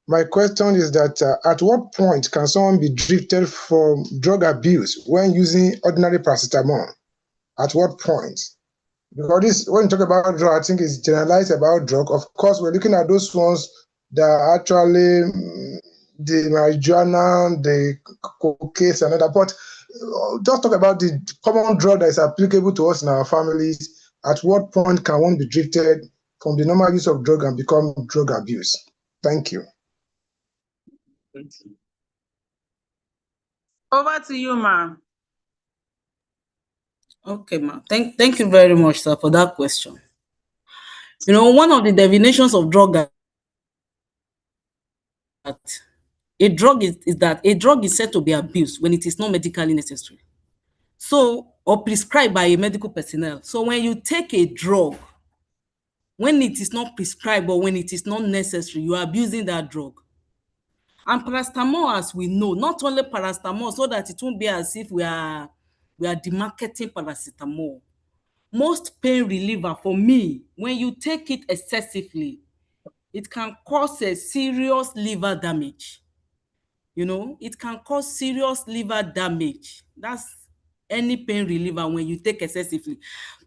my question is that at what point can someone be drifted from drug abuse when using ordinary paracetamol? At what point? Because this, when you talk about drug, I think it's generalized about drug. Of course, we're looking at those ones that are actually the marijuana, the cocaine, and other. But just talk about the common drug that is applicable to us in our families. At what point can one be drifted from the normal use of drug and become drug abuse? Thank you. Over to you, ma'am. Okay, ma'am. Thank you very much, sir, for that question. One of the definitions of drug that a drug is that a drug is said to be abused when it is not medically necessary. So, or prescribed by a medical personnel. So when you take a drug, when it is not prescribed or when it is not necessary, you are abusing that drug. And paracetamol, as we know, not only paracetamol, so that it won't be as if we are demarketing paracetamol. Most pain reliever, for me, when you take it excessively, it can cause a serious liver damage. It can cause serious liver damage. That's any pain reliever when you take excessively.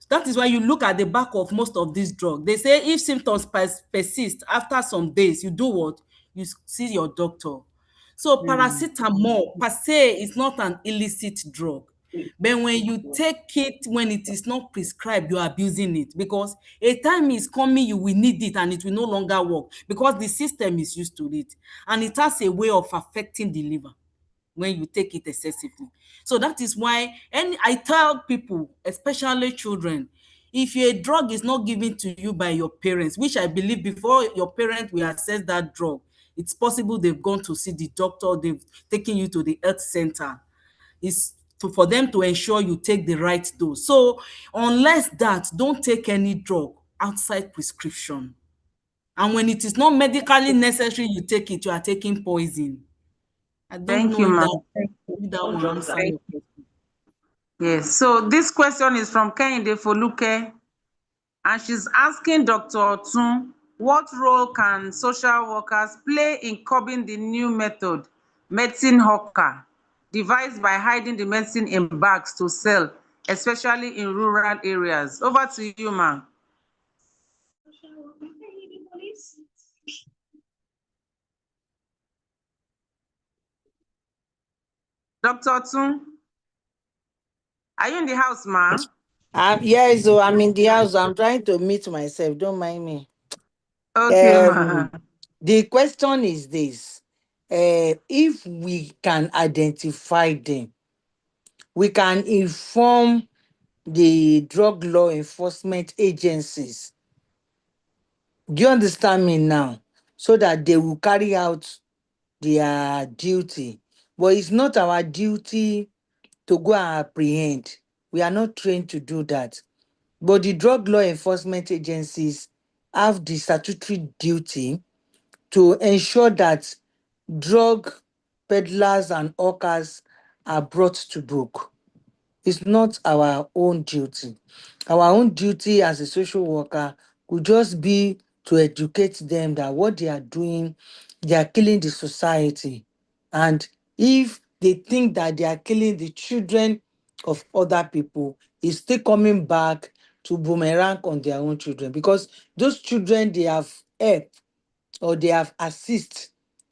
That is why you look at the back of most of these drugs. They say if symptoms persist after some days, you do what? You see your doctor. So paracetamol per se is not an illicit drug. But when you take it when it is not prescribed, you are abusing it, because a time is coming you will need it and it will no longer work because the system is used to it, and it has a way of affecting the liver when you take it excessively. So that is why I tell people, especially children, if a drug is not given to you by your parents, which I believe before your parents will access that drug, it's possible they've gone to see the doctor, they've taken you to the health center, is for them to ensure you take the right dose. So unless that, don't take any drug outside prescription. And when it is not medically necessary, you take it, you are taking poison. I don't Thank know you, if ma'am. that will answer your question. Yes. So this question is from Kehinde Foluke, and she's asking Dr. Otun, what role can social workers play in curbing the new method, medicine hawker, devised by hiding the medicine in bags to sell, especially in rural areas? Over to you, ma'am. Dr. Otun, are you in the house, ma'am? Yes, so I'm in the house. I'm trying to meet myself. Don't mind me. Okay, ma'am. The question is this: if we can identify them, we can inform the drug law enforcement agencies. Do you understand me now? So that they will carry out their duty. But it's not our duty to go and apprehend. We are not trained to do that. But the drug law enforcement agencies have the statutory duty to ensure that drug peddlers and hawkers are brought to book. It's not our own duty. Our own duty as a social worker could just be to educate them that what they are doing, they are killing the society. And if they think that they are killing the children of other people, it's still coming back to boomerang on their own children, because those children they have helped or they have assist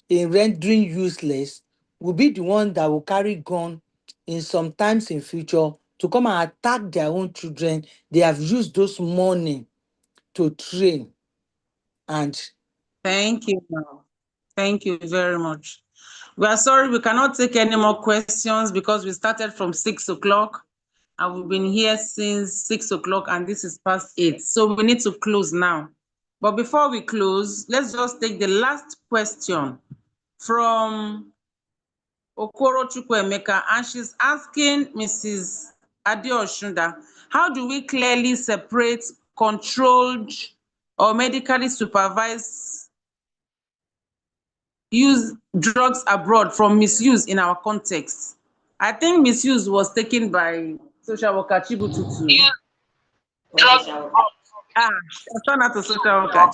in rendering useless will be the one that will carry gun in sometimes in future to come and attack their own children. They have used those money to train. And Thank you, ma'am. Thank you very much. We are sorry we cannot take any more questions because we started from 6 o'clock and we've been here since 6 o'clock and this is past 8. So we need to close now. But before we close, let's just take the last question from Okoro Chukwuemeka, and she's asking Mrs. Adeoshunda, how do we clearly separate controlled or medically supervised use drugs abroad from misuse in our context? I think misuse was taken by social worker Chibututu. I turn out to social worker.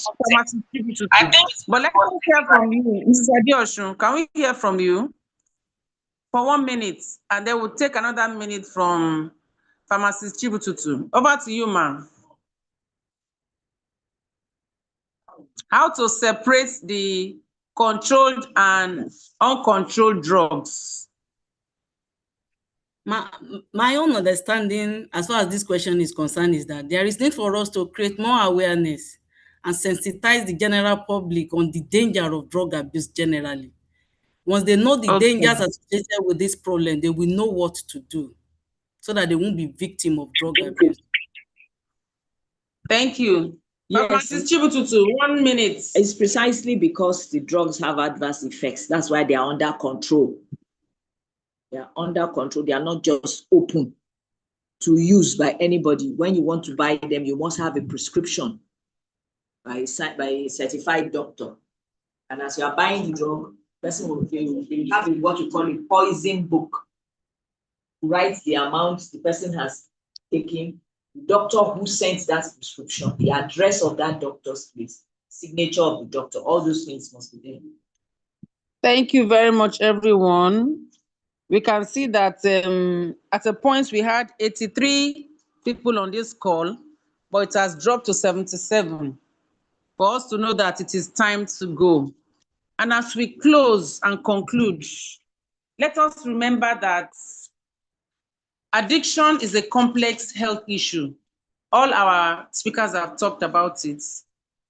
But let us hear from you, Mrs. Adeoshun. Can we hear from you for 1 minute? And then we'll take another minute from pharmacist Chibututu. Over to you, ma'am. How to separate the controlled and uncontrolled drugs? My own understanding, as far as this question is concerned, is that there is need for us to create more awareness and sensitize the general public on the danger of drug abuse generally. Once they know the Okay. dangers associated with this problem, they will know what to do so that they won't be victim of drug abuse. Thank you. Yes. Pharmacist Chibututu, 1 minute. It's precisely because the drugs have adverse effects. That's why they are under control. They are under control. They are not just open to use by anybody. When you want to buy them, you must have a prescription by a certified doctor. And as you are buying the drug, person will have what you call a poison book. Write the amount the person has taken, the doctor who sent that prescription, the address of that doctor's place, signature of the doctor. All those things must be there. Thank you very much, everyone. We can see that at a point we had 83 people on this call, but it has dropped to 77 for us to know that it is time to go. And as we close and conclude, let us remember that addiction is a complex health issue. All our speakers have talked about it.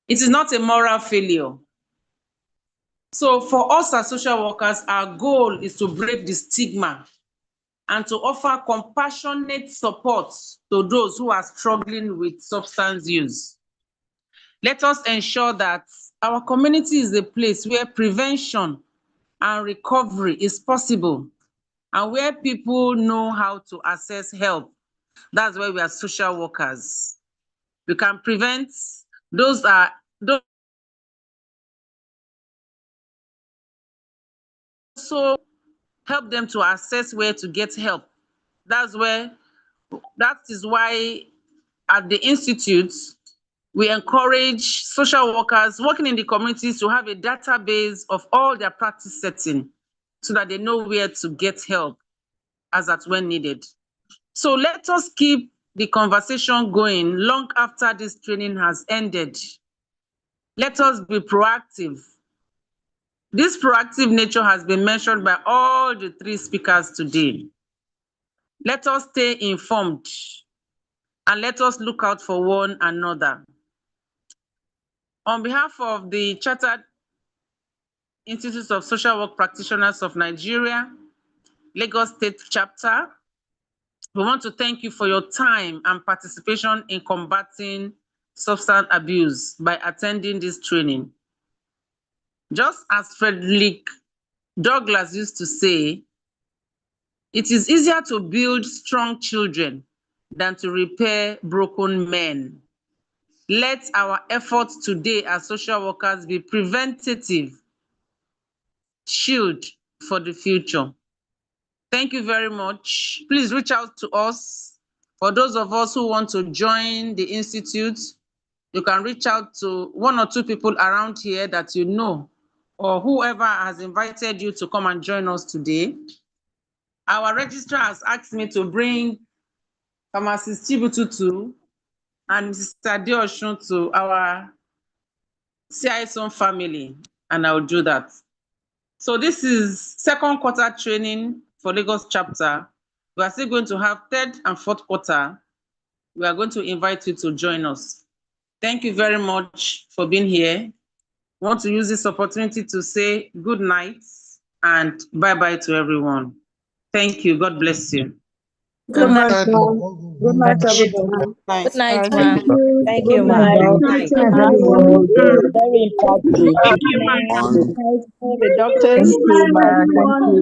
It is not a moral failure. So for us as social workers, our goal is to break the stigma and to offer compassionate support to those who are struggling with substance use. Let us ensure that our community is a place where prevention and recovery is possible and where people know how to access help. That's why we are social workers. We can prevent those also help them to access where to get help. That is why at the Institute, we encourage social workers working in the communities to have a database of all their practice settings so that they know where to get help as at when needed. So let us keep the conversation going long after this training has ended. Let us be proactive. This proactive nature has been mentioned by all the 3 speakers today. Let us stay informed and let us look out for one another. On behalf of the Chartered Institute of Social Work Practitioners of Nigeria, Lagos State Chapter, we want to thank you for your time and participation in combating substance abuse by attending this training. Just as Frederick Douglass used to say, it is easier to build strong children than to repair broken men. Let our efforts today as social workers be preventative shield for the future. Thank you very much. Please reach out to us. For those of us who want to join the Institute, you can reach out to 1 or 2 people around here that you know, or whoever has invited you to come and join us today. Our registrar has asked me to bring Pharmacist Chibututu and Mr. Deoshun to our C-Isown family, and I'll do that. So this is 2nd quarter training for Lagos chapter. We are still going to have 3rd and 4th quarter. We are going to invite you to join us. Thank you very much for being here. I want to use this opportunity to say good night and bye-bye to everyone. Thank you. God bless you. Good night, ma'am. Good night, everybody. Nice. Good night, Thank ma'am. you. Thank Good you, ma'am. night. Good Good night. night, everyone. Very impactful. Thank you, ma'am. One. The doctors. Thank you, ma'am. Thank you.